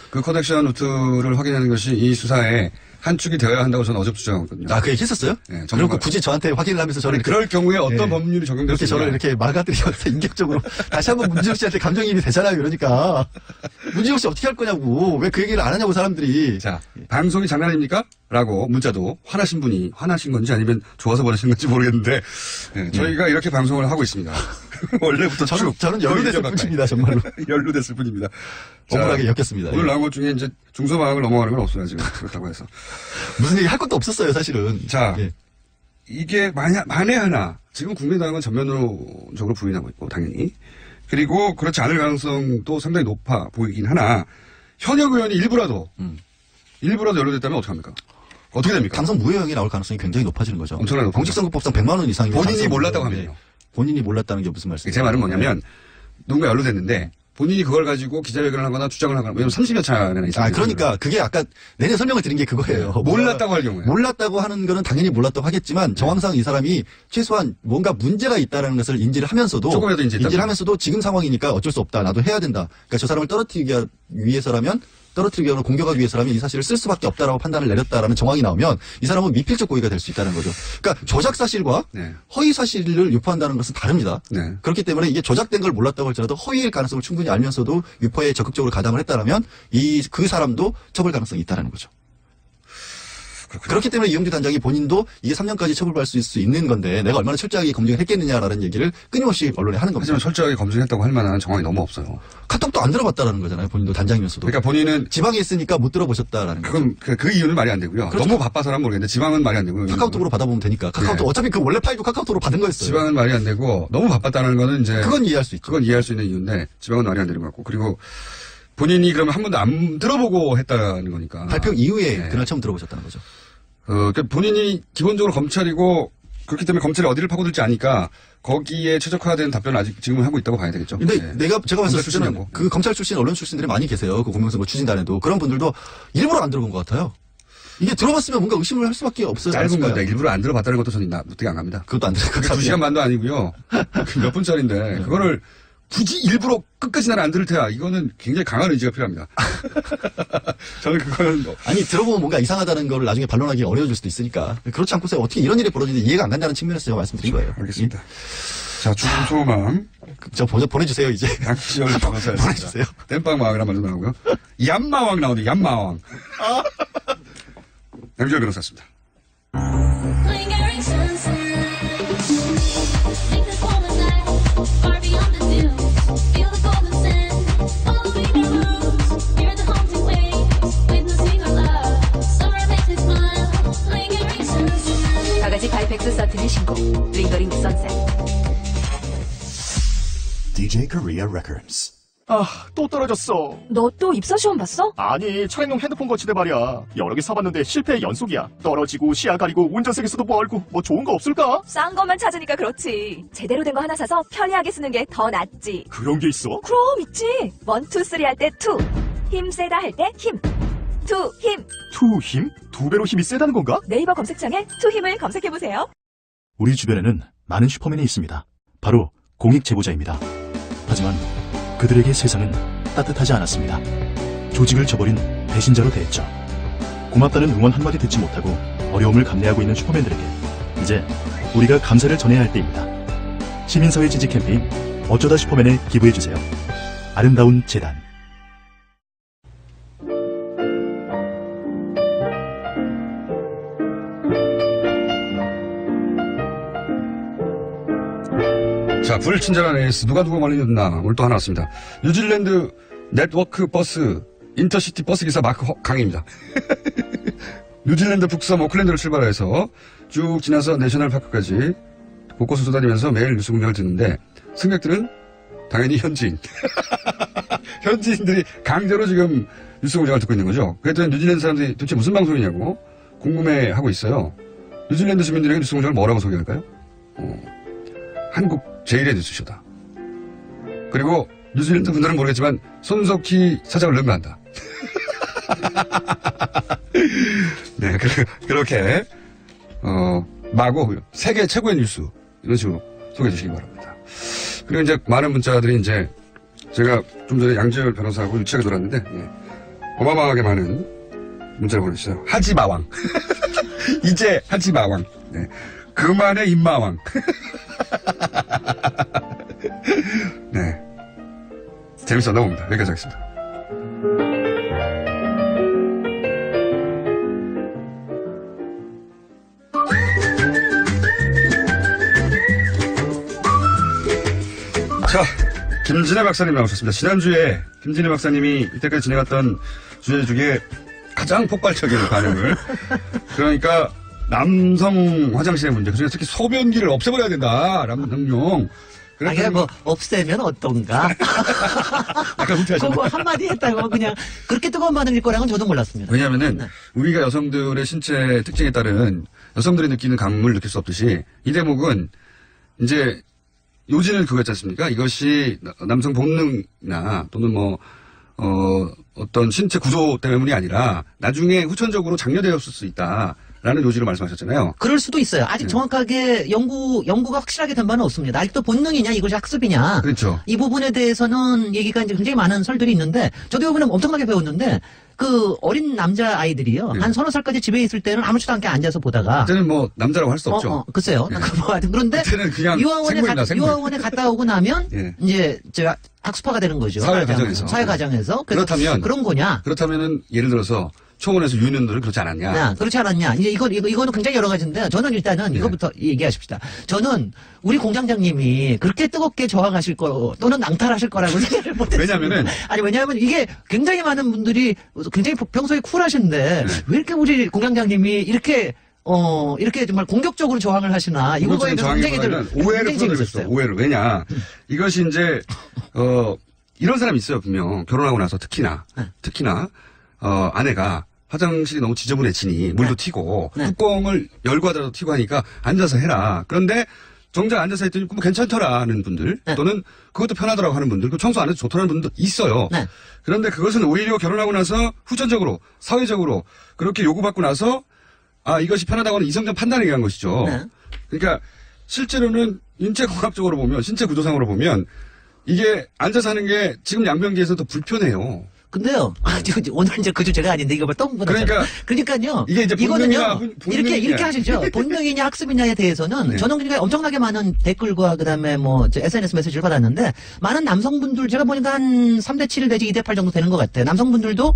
그 커넥션 루트를 확인하는 것이 이 수사의 한 축이 되어야 한다고 저는 어제부터 주장하거든요. 그 얘기 했었어요? 네. 그럼 굳이 저한테 확인을 하면서 저를 그럴 경우에 어떤 법률이 적용될 수 저를 이렇게 막아들이면서 인격적으로 다시 한번 문지영 씨한테 감정이입이 되잖아요. 그러니까 문지영 씨 어떻게 할 거냐고 왜 그 얘기를 안 하냐고 사람들이. 자, 방송이 장난입니까? 라고 문자도 화나신 분이 화나신 건지 아니면 좋아서 보내신 건지 모르겠는데 저희가 이렇게 방송을 하고 있습니다. 원래부터 저는 연루됐을 뿐입니다. 정말로. 연루됐을 뿐입니다. 억울하게 엮였습니다. 오늘 나온 것 중에 이제 중소망을 넘어가는 건 없어요. 지금 그렇다고 해서. 무슨 얘기 할 것도 없었어요. 사실은. 자, 이게 만에 하나 지금 국민의당은 전면적으로 부인하고 있고 당연히 그리고 그렇지 않을 가능성도 상당히 높아 보이긴 하나 현역 의원이 일부라도 연루됐다면 어떡합니까? 어떻게 됩니까? 강성 무효형이 나올 가능성이 굉장히 높아지는 거죠. 엄청나게 높아요. 공직선거법상 100만 원 이상이면 본인이 강성 몰랐다고 무효인데 하면요. 본인이 몰랐다는 게 무슨 말씀이세요? 제 말은 뭐냐면 누군가 연루됐는데 본인이 그걸 가지고 기자회견을 하거나 주장을 하거나 왜냐면 30여 차례나 있어요. 그러니까 그게 아까 내내 설명을 드린 게 그거예요. 몰랐다고 할 경우에. 몰랐다고 하는 거는 당연히 몰랐다고 하겠지만 정황상 이 사람이 최소한 뭔가 문제가 있다는 것을 인지를 하면서도 조금이라도 인지를 하면서도 지금 상황이니까 어쩔 수 없다. 나도 해야 된다. 그러니까 저 사람을 떨어뜨리기 위해서라면 공격하기 위해서라면 이 사실을 쓸 수밖에 없다라고 판단을 내렸다라는 정황이 나오면 이 사람은 미필적 고의가 될 수 있다는 거죠. 그러니까 조작 사실과 허위 사실을 유포한다는 것은 다릅니다. 그렇기 때문에 이게 조작된 걸 몰랐다고 할지라도 허위일 가능성을 충분히 알면서도 유포에 적극적으로 가담을 했다라면 그 사람도 처벌 가능성이 있다는 거죠. 그렇기 때문에 이용주 단장이 본인도 이게 3년까지 처벌받을 수 있는 건데 내가 얼마나 철저하게 검증을 했겠느냐라는 얘기를 끊임없이 언론에 하는 겁니다. 하지만 철저하게 검증했다고 할 만한 정황이 너무 없어요. 카톡도 안 들어봤다라는 거잖아요. 본인도 단장이면서도. 그러니까 본인은 지방에 있으니까 못 들어보셨다라는 그건 그 이유는 말이 안 되고요. 그렇죠. 너무 바빠서는 모르겠는데 지방은 말이 안 되고요. 카카오톡으로 받아보면 되니까. 카카오톡 어차피 그 원래 파일도 카카오톡으로 받은 거였어요. 지방은 말이 안 되고 너무 바빴다는 거는 이제 그건 이해할 수 있죠. 그건 이해할 수 있는 이유인데 지방은 말이 안 되는 것 같고 그리고 본인이 그러면 한 번도 안 들어보고 했다는 거니까. 발표 이후에 그날 처음 들어보셨다는 거죠. 그러니까 본인이 기본적으로 검찰이고 그렇기 때문에 검찰이 어디를 파고들지 아니까 거기에 최적화된 답변을 아직 지금은 하고 있다고 봐야 되겠죠. 근데 제가 봤을 출신이고. 때는 그 검찰 출신, 언론 출신들이 많이 계세요. 그 공명선거 추진단에도. 그런 분들도 일부러 안 들어본 것 같아요. 이게 들어봤으면 뭔가 의심을 할 수밖에 없어요. 짧은 건데 일부러 안 들어봤다는 것도 저는 납득이 안 갑니다. 그것도 안 들어요. 2시간 반도 아니고요. 몇 분짜리인데 그거를 굳이 일부러 끝까지 나는 안 들을 테야. 이거는 굉장히 강한 의지가 필요합니다. 저는 그거는 아니 들어보면 뭔가 이상하다는 걸 나중에 반론하기 어려워질 수도 있으니까 그렇지 않고서 어떻게 이런 일이 벌어지는지 이해가 안 간다는 측면에서 제가 말씀드린 거예요. 알겠습니다. 자, 죽음 소망. 저 보내주세요 이제. 양치열 변호사 보내주세요. 땜빵마왕이란 말도 나오고요. 얌마왕 나오네. 얌마왕. 양치열 변호사였습니다. 바가지 바이펙스 서튼의 신곡 링거링 선셋. DJ Korea Records. 또 떨어졌어. 너 또 입사 시험 봤어? 아니, 차량용 핸드폰 거치대 말이야. 여러 개 사봤는데 실패의 연속이야. 떨어지고 시야 가리고 운전석에서도 멀고 뭐 좋은 거 없을까? 싼 것만 찾으니까 그렇지. 제대로 된 거 하나 사서 편리하게 쓰는 게 더 낫지. 그런 게 있어? 그럼 있지. 1, 2, 3 할 때 2. 힘 세다 할 때 힘. 2 힘. 투 힘? 2배로 힘이 세다는 건가? 네이버 검색창에 2 힘을 검색해보세요. 우리 주변에는 많은 슈퍼맨이 있습니다. 바로 공익 제보자입니다. 하지만 그들에게 세상은 따뜻하지 않았습니다. 조직을 저버린 배신자로 대했죠. 고맙다는 응원 한마디 듣지 못하고 어려움을 감내하고 있는 슈퍼맨들에게 이제 우리가 감사를 전해야 할 때입니다. 시민사회 지지 캠페인 어쩌다 슈퍼맨에 기부해주세요. 아름다운 재단. 자, 불친절한 에이스 누가 말리셨나 오늘 또 하나 왔습니다. 뉴질랜드 네트워크 버스 인터시티 버스 기사 마크 강입니다. 뉴질랜드 북섬 오클랜드로 출발해서 쭉 지나서 내셔널 파크까지 곳곳을 쏘다니면서 매일 뉴스 공장을 듣는데 승객들은 당연히 현지인. 현지인들이 강제로 지금 뉴스 공장을 듣고 있는 거죠. 그랬더니 뉴질랜드 사람들이 도대체 무슨 방송이냐고 궁금해하고 있어요. 뉴질랜드 주민들에게 뉴스 공장을 뭐라고 소개할까요? 한국 제1의 뉴스쇼다. 그리고 뉴질랜드 분들은 모르겠지만 손석희 사장을 능가한다. 네, 그렇게 마구 세계 최고의 뉴스 이런 식으로 소개해 주시기 바랍니다. 그리고 이제 많은 문자들이 이제 제가 좀 전에 양지열 변호사하고 유치하게 돌았는데 어마어마하게 많은 문자를 보내주세요. 하지마왕. 이제 하지마왕. 네. 그만의 임마왕. 네. 재밌었나 봅니다. 여기까지 하겠습니다. 자, 김진애 박사님 나오셨습니다. 지난주에 김진애 박사님이 이때까지 진행했던 주제 중에 가장 폭발적인 반응을 그러니까 남성 화장실의 문제, 그중에 특히 소변기를 없애버려야 된다. 남성용 아니, 뭐, 없애면 어떤가? 약간 후퇴하셨네. 그거 한마디 했다고 그냥 그렇게 뜨거운 반응일 거라고는 저도 몰랐습니다. 왜냐하면은 우리가 여성들의 신체 특징에 따른 여성들이 느끼는 감을 느낄 수 없듯이 이 대목은 이제 요지는 그거였지 않습니까? 이것이 남성 본능이나 또는 어떤 신체 구조 때문이 아니라 나중에 후천적으로 장려되었을 수 있다라는 요지로 말씀하셨잖아요. 그럴 수도 있어요. 아직 정확하게 연구가 확실하게 된 바는 없습니다. 아직도 본능이냐 이것이 학습이냐. 그렇죠. 이 부분에 대해서는 얘기가 이제 굉장히 많은 설들이 있는데 저도 이번에 엄청나게 배웠는데 그 어린 남자 아이들이요. 한 서너 살까지 집에 있을 때는 아무렇지도 않게 앉아서 보다가 그때는 뭐 남자라고 할 수 없죠. 글쎄요. 그런데 그때는 그냥 유아원에 갔다 오고 나면 이제 제가 학습화가 되는 거죠. 사회 과정에서. 그렇다면 그런 거냐? 그렇다면은 예를 들어서 초원에서 유년들은 그렇지 않았냐? 그렇지 않았냐? 이제 이거는 굉장히 여러 가지인데 저는 일단은 이거부터 얘기하십시다. 저는 우리 공장장님이 그렇게 뜨겁게 저항하실 거 또는 낭탈하실 거라고 생각을 못했어요. 왜냐하면 이게 굉장히 많은 분들이 굉장히 평소에 쿨하신데 왜 이렇게 우리 공장장님이 이렇게 정말 공격적으로 저항을 하시나 이 부분에 대해서 굉장히 오해를 풀어드렸어요. 오해를. 왜냐 이것이 이제 이런 사람이 있어요. 분명 결혼하고 나서 특히나 아내가 화장실이 너무 지저분해지니 물도 튀고 뚜껑을 열고 하더라도 튀고 하니까 앉아서 해라. 그런데 정작 앉아서 했더니 뭐 괜찮더라는 분들 또는 그것도 편하더라고 하는 분들 청소 안 해도 좋더라는 분도 있어요. 그런데 그것은 오히려 결혼하고 나서 후천적으로 사회적으로 그렇게 요구받고 나서 이것이 편하다고 하는 이성적 판단에 의한 것이죠. 그러니까 실제로는 인체공학적으로 보면 신체 구조상으로 보면 이게 앉아서 하는 게 지금 양변기에서 더 불편해요. 근데요, 오늘 이제 그 주제가 아닌데 이거 또 그러니까요. 이게 이제 이거는요, 이렇게 하시죠. 본능이냐 학습이냐에 대해서는 저는 그러니까 엄청나게 많은 댓글과 그다음에 SNS 메시지를 받았는데 많은 남성분들 제가 보니까 한 3대 7 내지 2대 8 정도 되는 것 같아요. 남성분들도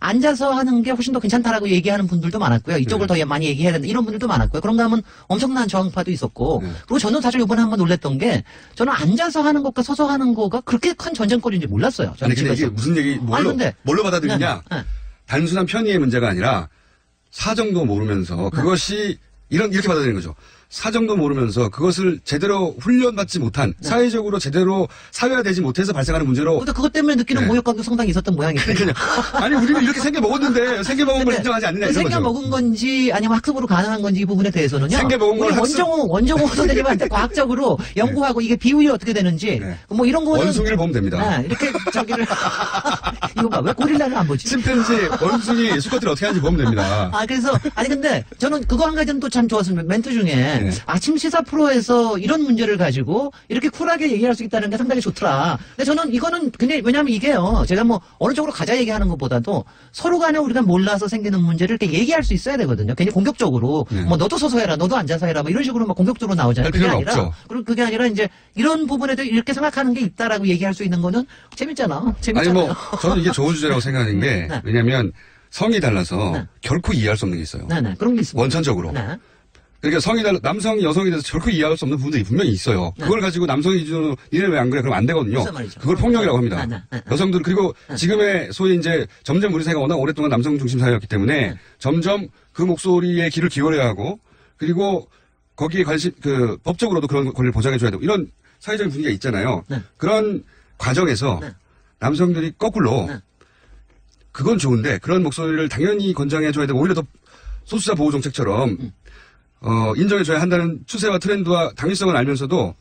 앉아서 하는 게 훨씬 더 괜찮다라고 얘기하는 분들도 많았고요. 이쪽을 더 많이 얘기해야 된다. 이런 분들도 많았고요. 그런가 하면 엄청난 저항파도 있었고. 그리고 저는 사실 이번에 한번 놀랬던 게 저는 앉아서 하는 것과 서서 하는 거가 그렇게 큰 전쟁거리인지 몰랐어요. 아니 근데 이게 무슨 얘기 뭘로 받아들이냐. 단순한 편의의 문제가 아니라 사정도 모르면서 그것이 이렇게 받아들이는 거죠. 사정도 모르면서 그것을 제대로 훈련받지 못한 사회적으로 제대로 사회화되지 못해서 발생하는 문제로. 근데 그것 때문에 느끼는 모욕감도 상당히 있었던 모양이에요. 아니 우리는 이렇게 생겨 먹었는데 생겨 먹은 걸 인정하지 않느냐 이런 거죠. 생겨 먹은 건지 아니면 학습으로 가능한 건지 이 부분에 대해서는요. 생겨 먹은 걸 원정호 선생님한테 과학적으로 연구하고 이게 비율이 어떻게 되는지 이런 거는 원숭이를 보면 됩니다. 이렇게 이거 봐. 왜 고릴라를 안 보지? 침팬지, 원숭이, 수컷들이 어떻게 하는지 보면 됩니다. 그래서 근데 저는 그거 한 가지는 또 참 좋았습니다. 멘트 중에 아침 시사 프로에서 이런 문제를 가지고 이렇게 쿨하게 얘기할 수 있다는 게 상당히 좋더라. 근데 저는 이거는 굉장히 왜냐하면 이게요. 제가 어느 쪽으로 가자 얘기하는 것보다도 서로 간에 우리가 몰라서 생기는 문제를 이렇게 얘기할 수 있어야 되거든요. 괜히 공격적으로 너도 서서 해라, 너도 앉아서 해라, 이런 식으로 공격적으로 나오잖아요. 그게 아니라 없죠. 그리고 그게 아니라 이제 이런 부분에도 이렇게 생각하는 게 있다라고 얘기할 수 있는 거는 재밌잖아요. 아니 저는 이게 좋은 주제라고 생각하는 게 왜냐하면 성이 달라서 결코 이해할 수 없는 게 있어요. 그런 게 있습니다. 원천적으로. 그러니까 성이 달라 남성이 여성에 대해서 결코 이해할 수 없는 부분들이 분명히 있어요. 그걸 가지고 남성이 기준으로 니네 왜 안 그래? 그러면 안 되거든요. 그걸 폭력이라고 합니다. 여성들 그리고 지금의 소위 이제 점점 우리 사회가 워낙 오랫동안 남성 중심 사회였기 때문에 점점 그 목소리에 귀를 기울여야 하고 그리고 거기에 법적으로도 그런 권리를 보장해 줘야 되고 이런 사회적인 분위기가 있잖아요. 그런 과정에서 남성들이 거꾸로 그건 좋은데 그런 목소리를 당연히 권장해 줘야 되고 오히려 더 소수자 보호 정책처럼 인정해줘야 한다는 추세와 트렌드와 당위성을 알면서도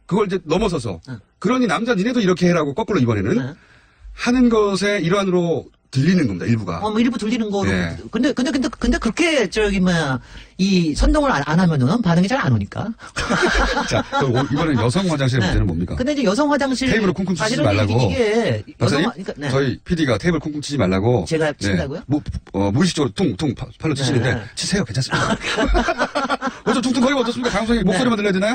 그걸 이제 넘어서서 그러니 남자 니네도 이렇게 해라고 거꾸로 이번에는 하는 것의 일환으로 들리는 겁니다. 일부가. 일부 들리는 거로. 근데 그렇게 이 선동을 안 하면은 반응이 잘 안 오니까. 자, 이번엔 여성 화장실의 문제는 뭡니까? 근데 이제 여성 화장실 테이블을 쿵쿵 치지 말라고. 이게 박사님, 저희 PD가 테이블 쿵쿵 치지 말라고. 제가 친다고요? 무의식적으로 퉁퉁 팔로 치시는데 치세요. 괜찮습니다. 어저 퉁퉁 거리면 어떻습니까? 방송에 목소리만 들려야 되나요?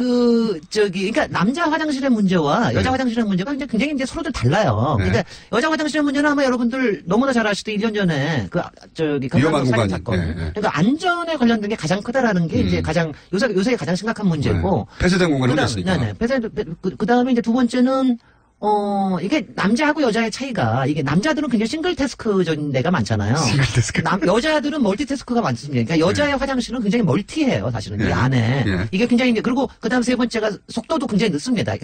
그러니까 남자 화장실의 문제와 여자 화장실의 문제가 굉장히 이제 서로들 달라요. 그러니까 여자 화장실의 문제는 아마 여러분들 너무나 잘 아시듯이 1년 전에 위험한 공간 사건. 그러니까 안전에 관련된 게 가장 크다라는 게 이제 요새 가장 심각한 문제고. 폐쇄된 공간을 혼냈으니까. 그 다음에 이제 두 번째는 이게 남자하고 여자의 차이가, 이게 남자들은 굉장히 싱글 태스크적인 데가 많잖아요. 싱글 태스크. 여자들은 멀티 태스크가 많습니다. 그러니까 여자의 화장실은 굉장히 멀티해요, 사실은. 이 안에. 이게 굉장히, 그리고 그 다음 세 번째가 속도도 굉장히 늦습니다.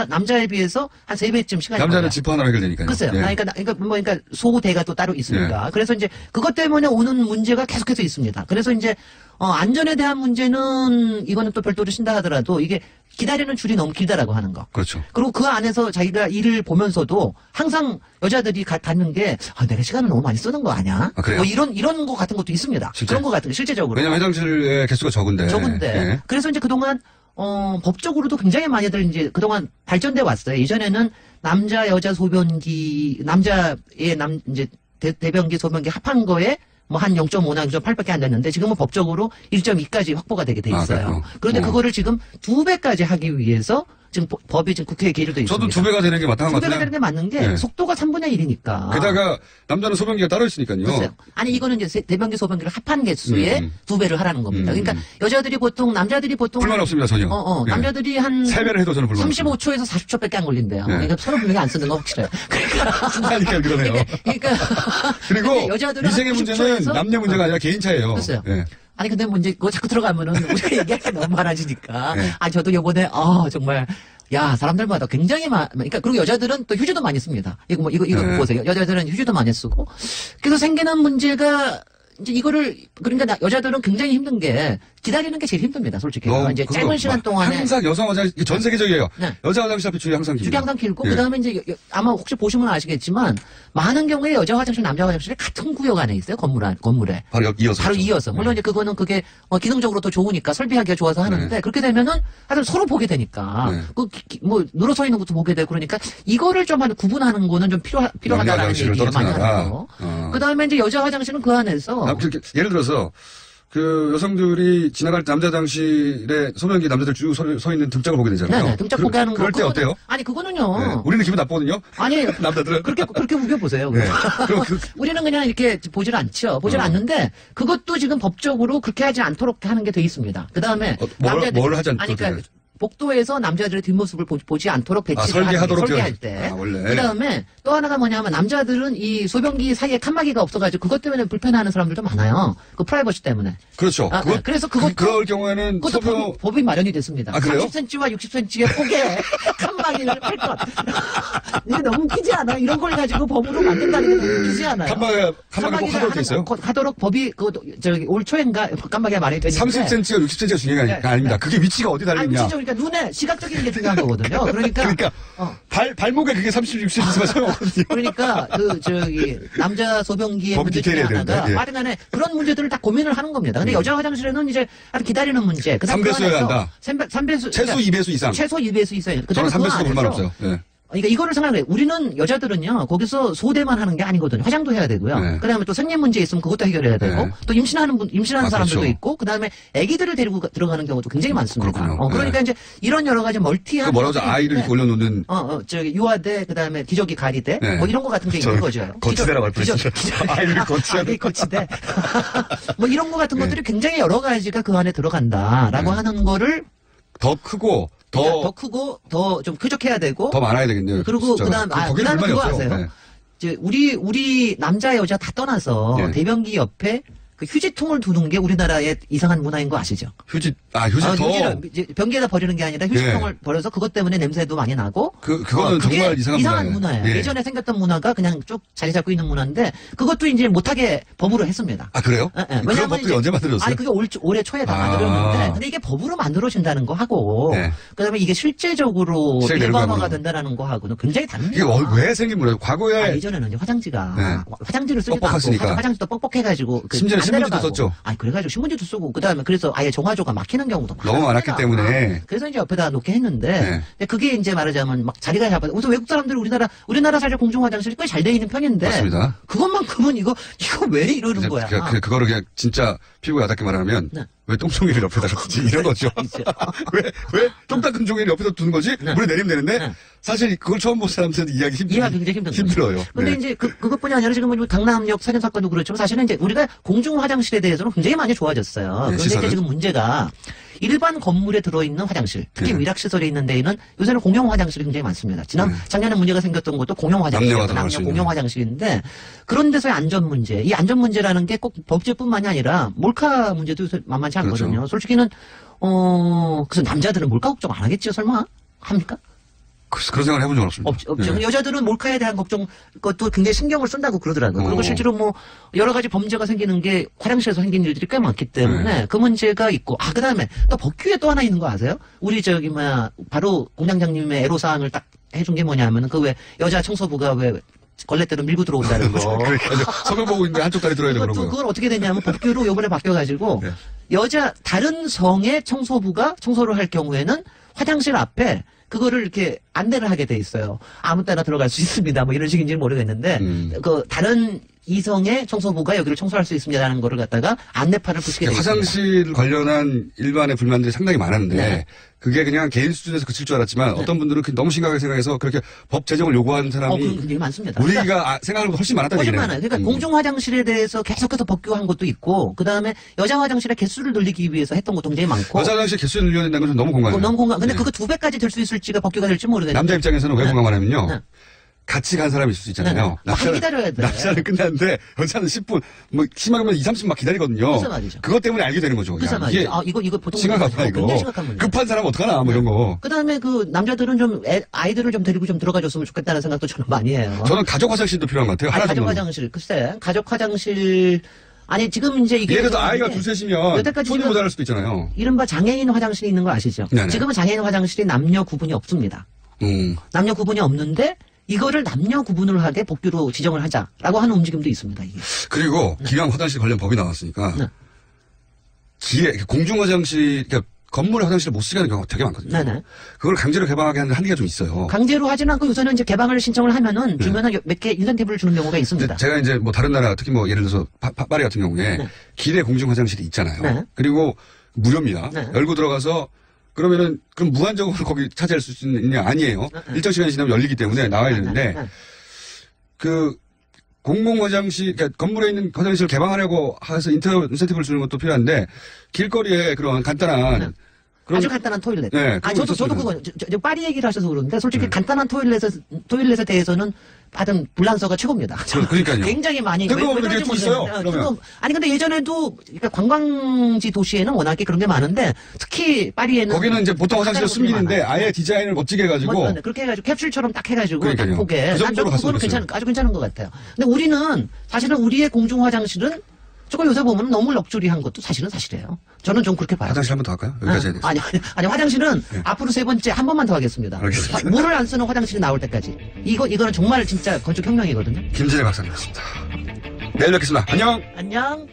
남자에 비해서 한 3배쯤 시간이 남자는 걸려요. 지퍼 하나로 해결되니까요. 글쎄요. 그러니까 소대가 또 따로 있으니까. 그래서 이제 그것 때문에 오는 문제가 계속해서 있습니다. 그래서 이제 안전에 대한 문제는 이거는 또 별도로 신다 하더라도 이게 기다리는 줄이 너무 길다라고 하는 거. 그렇죠. 그리고 그 안에서 자기가 일을 보면서도 항상 여자들이 갖는 게 내가 시간을 너무 많이 쓰는 거 아니야? 그래요? 이런 거 같은 것도 있습니다. 실제? 그런 거 같은 게 실제적으로. 왜냐면 화장실의 개수가 적은데. 적은데. 그래서 이제 그동안 법적으로도 굉장히 많이들 이제 그동안 발전돼 왔어요. 예전에는 남자 여자 소변기 이제 대변기 소변기 합한 거에 뭐 한 0.5나 0.8밖에 안 됐는데 지금은 법적으로 1.2까지 확보가 되게 돼 있어요. 그런데 그거를 지금 2배까지 하기 위해서 지금 법이 지금 국회에 계류돼 있습니다. 저도 2배가 되는 게 맞는 것 같아요. 2배가 되는 게 맞는 게 속도가 3분의 1이니까. 게다가 남자는 소변기가 따로 있으니까요. 글쎄요. 아니 이거는 이제 대변기 소변기를 합한 개수에 2배를 하라는 겁니다. 그러니까 남자들이 보통 불만 없습니다 전혀. 남자들이 한 3배를 해도 저는 불만 35초에서 40초밖에 안 걸린대요. 그러니까 서로 분명히 안 쓰는 거 확실해요. 그러니까 그러네요. 그리고 여자들은 위생의 문제는 남녀 문제가 아니라 개인 차예요. 글쎄요. 아니 근데 뭐 이제 그거 자꾸 들어가면은 우리가 얘기하기 너무 많아지니까. 저도 요번에 정말 사람들마다 굉장히 그러니까 그리고 여자들은 또 휴지도 많이 씁니다. 이거 보세요. 여자들은 휴지도 많이 쓰고. 그래서 생기는 문제가 이제 그러니까 여자들은 굉장히 힘든 게 기다리는 게 제일 힘듭니다, 솔직히. 이제 짧은 시간 동안에. 항상 여성 화장실, 전 세계적이에요. 여자 화장실 앞에 줄이 항상 길고. 줄이 항상 길고, 그 다음에 이제 아마 혹시 보시면 아시겠지만, 많은 경우에 여자 화장실, 남자 화장실이 같은 구역 안에 있어요, 건물에. 바로 이어서. 물론 이제 그거는 그게 기능적으로 더 좋으니까, 설비하기가 좋아서 하는데, 그렇게 되면은 하여튼 서로 보게 되니까, 늘어서 있는 것도 보게 되고, 그러니까 이거를 좀 구분하는 거는 좀 필요하다라는 얘기를 많이 하고. 그 다음에 이제 여자 화장실은 그 안에서. 예를 들어서, 여성들이 지나갈 때 남자 화장실에 소변기 남자들 쭉 서 있는 등짝을 보게 되잖아요. 네, 등짝 보게 하는 거. 그럴 때 어때요? 아니, 그거는요. 우리는 기분 나쁘거든요. 아니, 남자들은. 그렇게 우겨보세요. 우리는 그냥 이렇게 보질 않죠. 보질 않는데, 그것도 지금 법적으로 그렇게 하지 않도록 하는 게 돼 있습니다. 그 다음에. 뭘 하지 않도록? 그러니까 복도에서 남자들의 뒷모습을 보지 않도록 배치를 설계할 때. 원래. 그 다음에 또 하나가 뭐냐면 남자들은 이 소변기 사이에 칸막이가 없어가지고 그것 때문에 불편해하는 사람들도 많아요. 그 프라이버시 때문에. 그렇죠. 그래서 그럴 경우에는 그것도 법이 마련이 됐습니다. 그래요? 30cm와 60cm의 폭에 칸막이를 할 것. 이게 너무 웃기지 않아? 이런 걸 가지고 법으로 만든다는 게 너무 웃기지 않아요? 칸막이가 꼭 하도록 돼 있어요? 하도록 법이 올 초인가 칸막이가 마련이 되는데 30cm와 60cm가 중요한 게 아닙니다. 그게 위치가 어디 달리냐. 그러니까 눈에 시각적인 게 중요한 거거든요. 그러니까 발목에 그게 30, 60cm가 소용없거든요. 그러니까 남자 소변기의 문제 중에 하나가 빠르간에 그런 문제들을 다 고민을 하는 겁니다. 근데 여자 화장실에는 이제 기다리는 문제. 3배수여야 한다. 3배수. 최소 2배수 이상. 최소 2배수 이상. 저는 3배수도 불만 없어요. 그러니까 이거를 생각해. 우리는 여자들은요, 거기서 소대만 하는 게 아니거든요. 화장도 해야 되고요. 그 다음에 또 생리 문제 있으면 그것도 해결해야 되고, 또 임신하는 사람들도 그렇죠. 있고, 그 다음에 아기들을 데리고 들어가는 경우도 굉장히 많습니다. 그렇군요. 그러니까 이제 이런 여러 가지 멀티한. 뭐라고 하죠? 아이를 이렇게 올려놓는. 유아대, 그 다음에 기저귀 가리대, 뭐 이런 거 같은 게 있는 거죠. 거치대라고 할 뻔했죠. 아이를 거치대. 뭐 이런 거 같은 것들이 굉장히 여러 가지가 그 안에 들어간다라고 하는 거를. 더 크고, 더 좀 쾌적해야 되고. 더 많아야 되겠네요. 그리고 그다음 그거 아세요? 이제 우리 남자 여자 다 떠나서 대변기 옆에 그 휴지통을 두는 게 우리나라의 이상한 문화인 거 아시죠? 휴지통. 변기에다 버리는 게 아니라 휴지통을 버려서 그것 때문에 냄새도 많이 나고. 그거는 정말 이상한 문화예요. 예전에 생겼던 문화가 그냥 쭉 자리 잡고 있는 문화인데 그것도 이제 못하게 법으로 했습니다. 그래요? 그런 법들이 언제 만들어졌어요? 그게 올해 초에 다 만들었는데, 근데 이게 법으로 만들어진다는 거 하고, 그다음에 이게 실제적으로 일반화가 된다는 거 하고는 굉장히 다른 이게 왜 생긴 문화예요? 과거에 예전에는 이제 화장지를 쓰지도 않고 화장지도 뻑뻑해가지고 신문지도 썼죠. 그래가지고 신문지도 쓰고 그다음에 그래서 아예 정화조가 막히는 경우도 너무 많았기 때문에. 그래서 이제 옆에다 놓게 했는데 그게 이제 말하자면 막 자리가 잡아. 우선 외국 사람들이 우리나라 사실 공중 화장실이 꽤 잘 돼 있는 편인데. 맞습니다. 그것만큼은 이거 왜 이러는 거야? 그거를 그냥 진짜 피부가 야답게 말하면 왜 똥종이를 옆에다 뒀지? 이런 거죠. 왜 똥 닦은 종이를 옆에다 두는 거지? 물에 내리면 되는데 사실 그걸 처음 본 사람들한테 이해하기 굉장히 힘들어요. 근데 이제 그것뿐이 아니라 지금 강남역 살인 사건도 그렇지만 사실은 이제 우리가 공중 화장실에 대해서는 굉장히 많이 좋아졌어요. 그런데 이제 지금 문제가 일반 건물에 들어있는 화장실, 특히 네. 위락시설에 있는 데에는 요새는 공용 화장실이 굉장히 많습니다. 작년에 문제가 생겼던 것도 공용 화장실, 남녀 공용 화장실인데 그런 데서의 안전 문제, 이 안전 문제라는 게 꼭 법제뿐만이 아니라 몰카 문제도 요새 만만치 않거든요. 그렇죠. 솔직히는 그래서 남자들은 몰카 걱정 안 하겠지요, 설마? 합니까? 그런 생각을 해본 적 없습니다. 없죠. 네. 여자들은 몰카에 대한 걱정, 그것도 굉장히 신경을 쓴다고 그러더라고요. 그리고 실제로 뭐, 여러 가지 범죄가 생기는 게 화장실에서 생긴 일들이 꽤 많기 때문에 그 문제가 있고, 그 다음에 또 법규에 또 하나 있는 거 아세요? 우리 바로 공장장님의 애로사항을 딱 해준 게 뭐냐면은 그 왜 여자 청소부가 왜 걸레대로 밀고 들어온다는 거. 그러니까 서면 보고 있는데 한쪽 다리 들어야 되고 그런 거. 그걸 어떻게 됐냐면 법규로 요번에 바뀌어가지고 다른 성의 청소부가 청소를 할 경우에는 화장실 앞에 그거를 이렇게 안내를 하게 돼 있어요. 아무 때나 들어갈 수 있습니다. 뭐 이런 식인지는 모르겠는데 다른 이성의 청소부가 여기를 청소할 수 있습니다라는 거를 갖다가 안내판을 붙이게 돼 있습니다. 화장실 관련한 일반의 불만들이 상당히 많았는데 그게 그냥 개인 수준에서 그칠 줄 알았지만 어떤 분들은 너무 심각하게 생각해서 그렇게 법 제정을 요구하는 사람이 굉장히 많습니다. 우리가 생각하는 것보다 훨씬 많았다는 훨씬 얘기네요. 많아요. 그러니까 공중 화장실에 대해서 계속해서 법규한 것도 있고 그 다음에 여자 화장실의 개수를 늘리기 위해서 했던 것도 굉장히 많고 여자 화장실 개수를 늘려야 된다는 건 너무 공감해요. 너무 공감. 근데 그거 2배까지 될 수 있을지가 법규가 될지 모르겠는데 남자 입장에서는 왜 공감하냐면요. 같이 간 사람이 있을 수 있잖아요. 한 기다려야 돼. 남자는 끝났는데 여자는 10분, 뭐 심하면 2, 30분 막 기다리거든요. 그래서 말이죠. 그것 때문에 알게 되는 거죠. 그래서 말이죠. 이거 보통 심각하다 이거. 굉장히 심각한 문제. 급한 사람 어떡하나 뭐 이런 거. 그다음에 남자들은 좀 아이들을 좀 데리고 좀 들어가줬으면 좋겠다는 생각도 저는 많이 해요. 저는 가족 화장실도 필요한 것 같아요. 하나 가족 정도는. 화장실 글쎄 가족 화장실 아니 지금 이제 이게 예를 들어 아이가 두셋이면 손이 모자랄 수도 있잖아요. 이른바 장애인 화장실이 있는 거 아시죠? 네네. 지금은 장애인 화장실이 남녀 구분이 없습니다. 남녀 구분이 없는데 이거를 남녀 구분을 하게 법규로 지정을 하자라고 하는 움직임도 있습니다. 이게. 그리고 기왕 화장실 관련 법이 나왔으니까 공중 화장실, 그러니까 건물에 화장실을 못 쓰게 하는 경우가 되게 많거든요. 네네. 그걸 강제로 개방하게 하는 한계가 좀 있어요. 강제로 하지는 않고 요새는 이제 개방을 신청을 하면은 주면은 몇 개 인센티브를 주는 경우가 있습니다. 제가 이제 뭐 다른 나라 특히 뭐 예를 들어서 파리 같은 경우에 길에 공중 화장실이 있잖아요. 그리고 무료입니다. 열고 들어가서 그러면은 그럼 무한적으로 거기 차지할 수 있느냐 아니에요. 일정 시간이 지나면 열리기 때문에 나와야 되는데 그 공공 화장실, 그러니까 건물에 있는 화장실을 개방하려고 해서 인센티브를 주는 것도 필요한데 길거리에 그런 간단한 아주 간단한 토일렛. 네, 저도 그거, 파리 얘기를 하셔서 그러는데, 솔직히 간단한 토일렛에 대해서는 받은 불란서가 최고입니다. 그러니까요. 굉장히 많이. 그거 이렇게 또 있어요, 그러면. 아니, 근데 예전에도, 그러니까 관광지 도시에는 워낙에 그런 게 많은데, 특히 파리에는. 거기는 이제 보통 화장실을 숨기는데 아예 디자인을 멋지게 해가지고. 그렇게 해가지고, 캡슐처럼 딱 해가지고, 그러니까요. 딱 보게. 그 정도로 그거는 아주 괜찮은 것 같아요. 근데 우리는, 사실은 우리의 공중 화장실은 저거 요새 보면 너무 럭셔리한 것도 사실이에요. 저는 좀 그렇게 봐요. 화장실 한 번 더 할까요? 여기까지 해야 되겠습니다. 아니, 화장실은 앞으로 3번째 한 번만 더 하겠습니다. 알겠습니다. 물을 안 쓰는 화장실이 나올 때까지. 이거는 정말 진짜 건축 혁명이거든요. 김진애 박사님이었습니다. 내일 뵙겠습니다. 안녕! 안녕!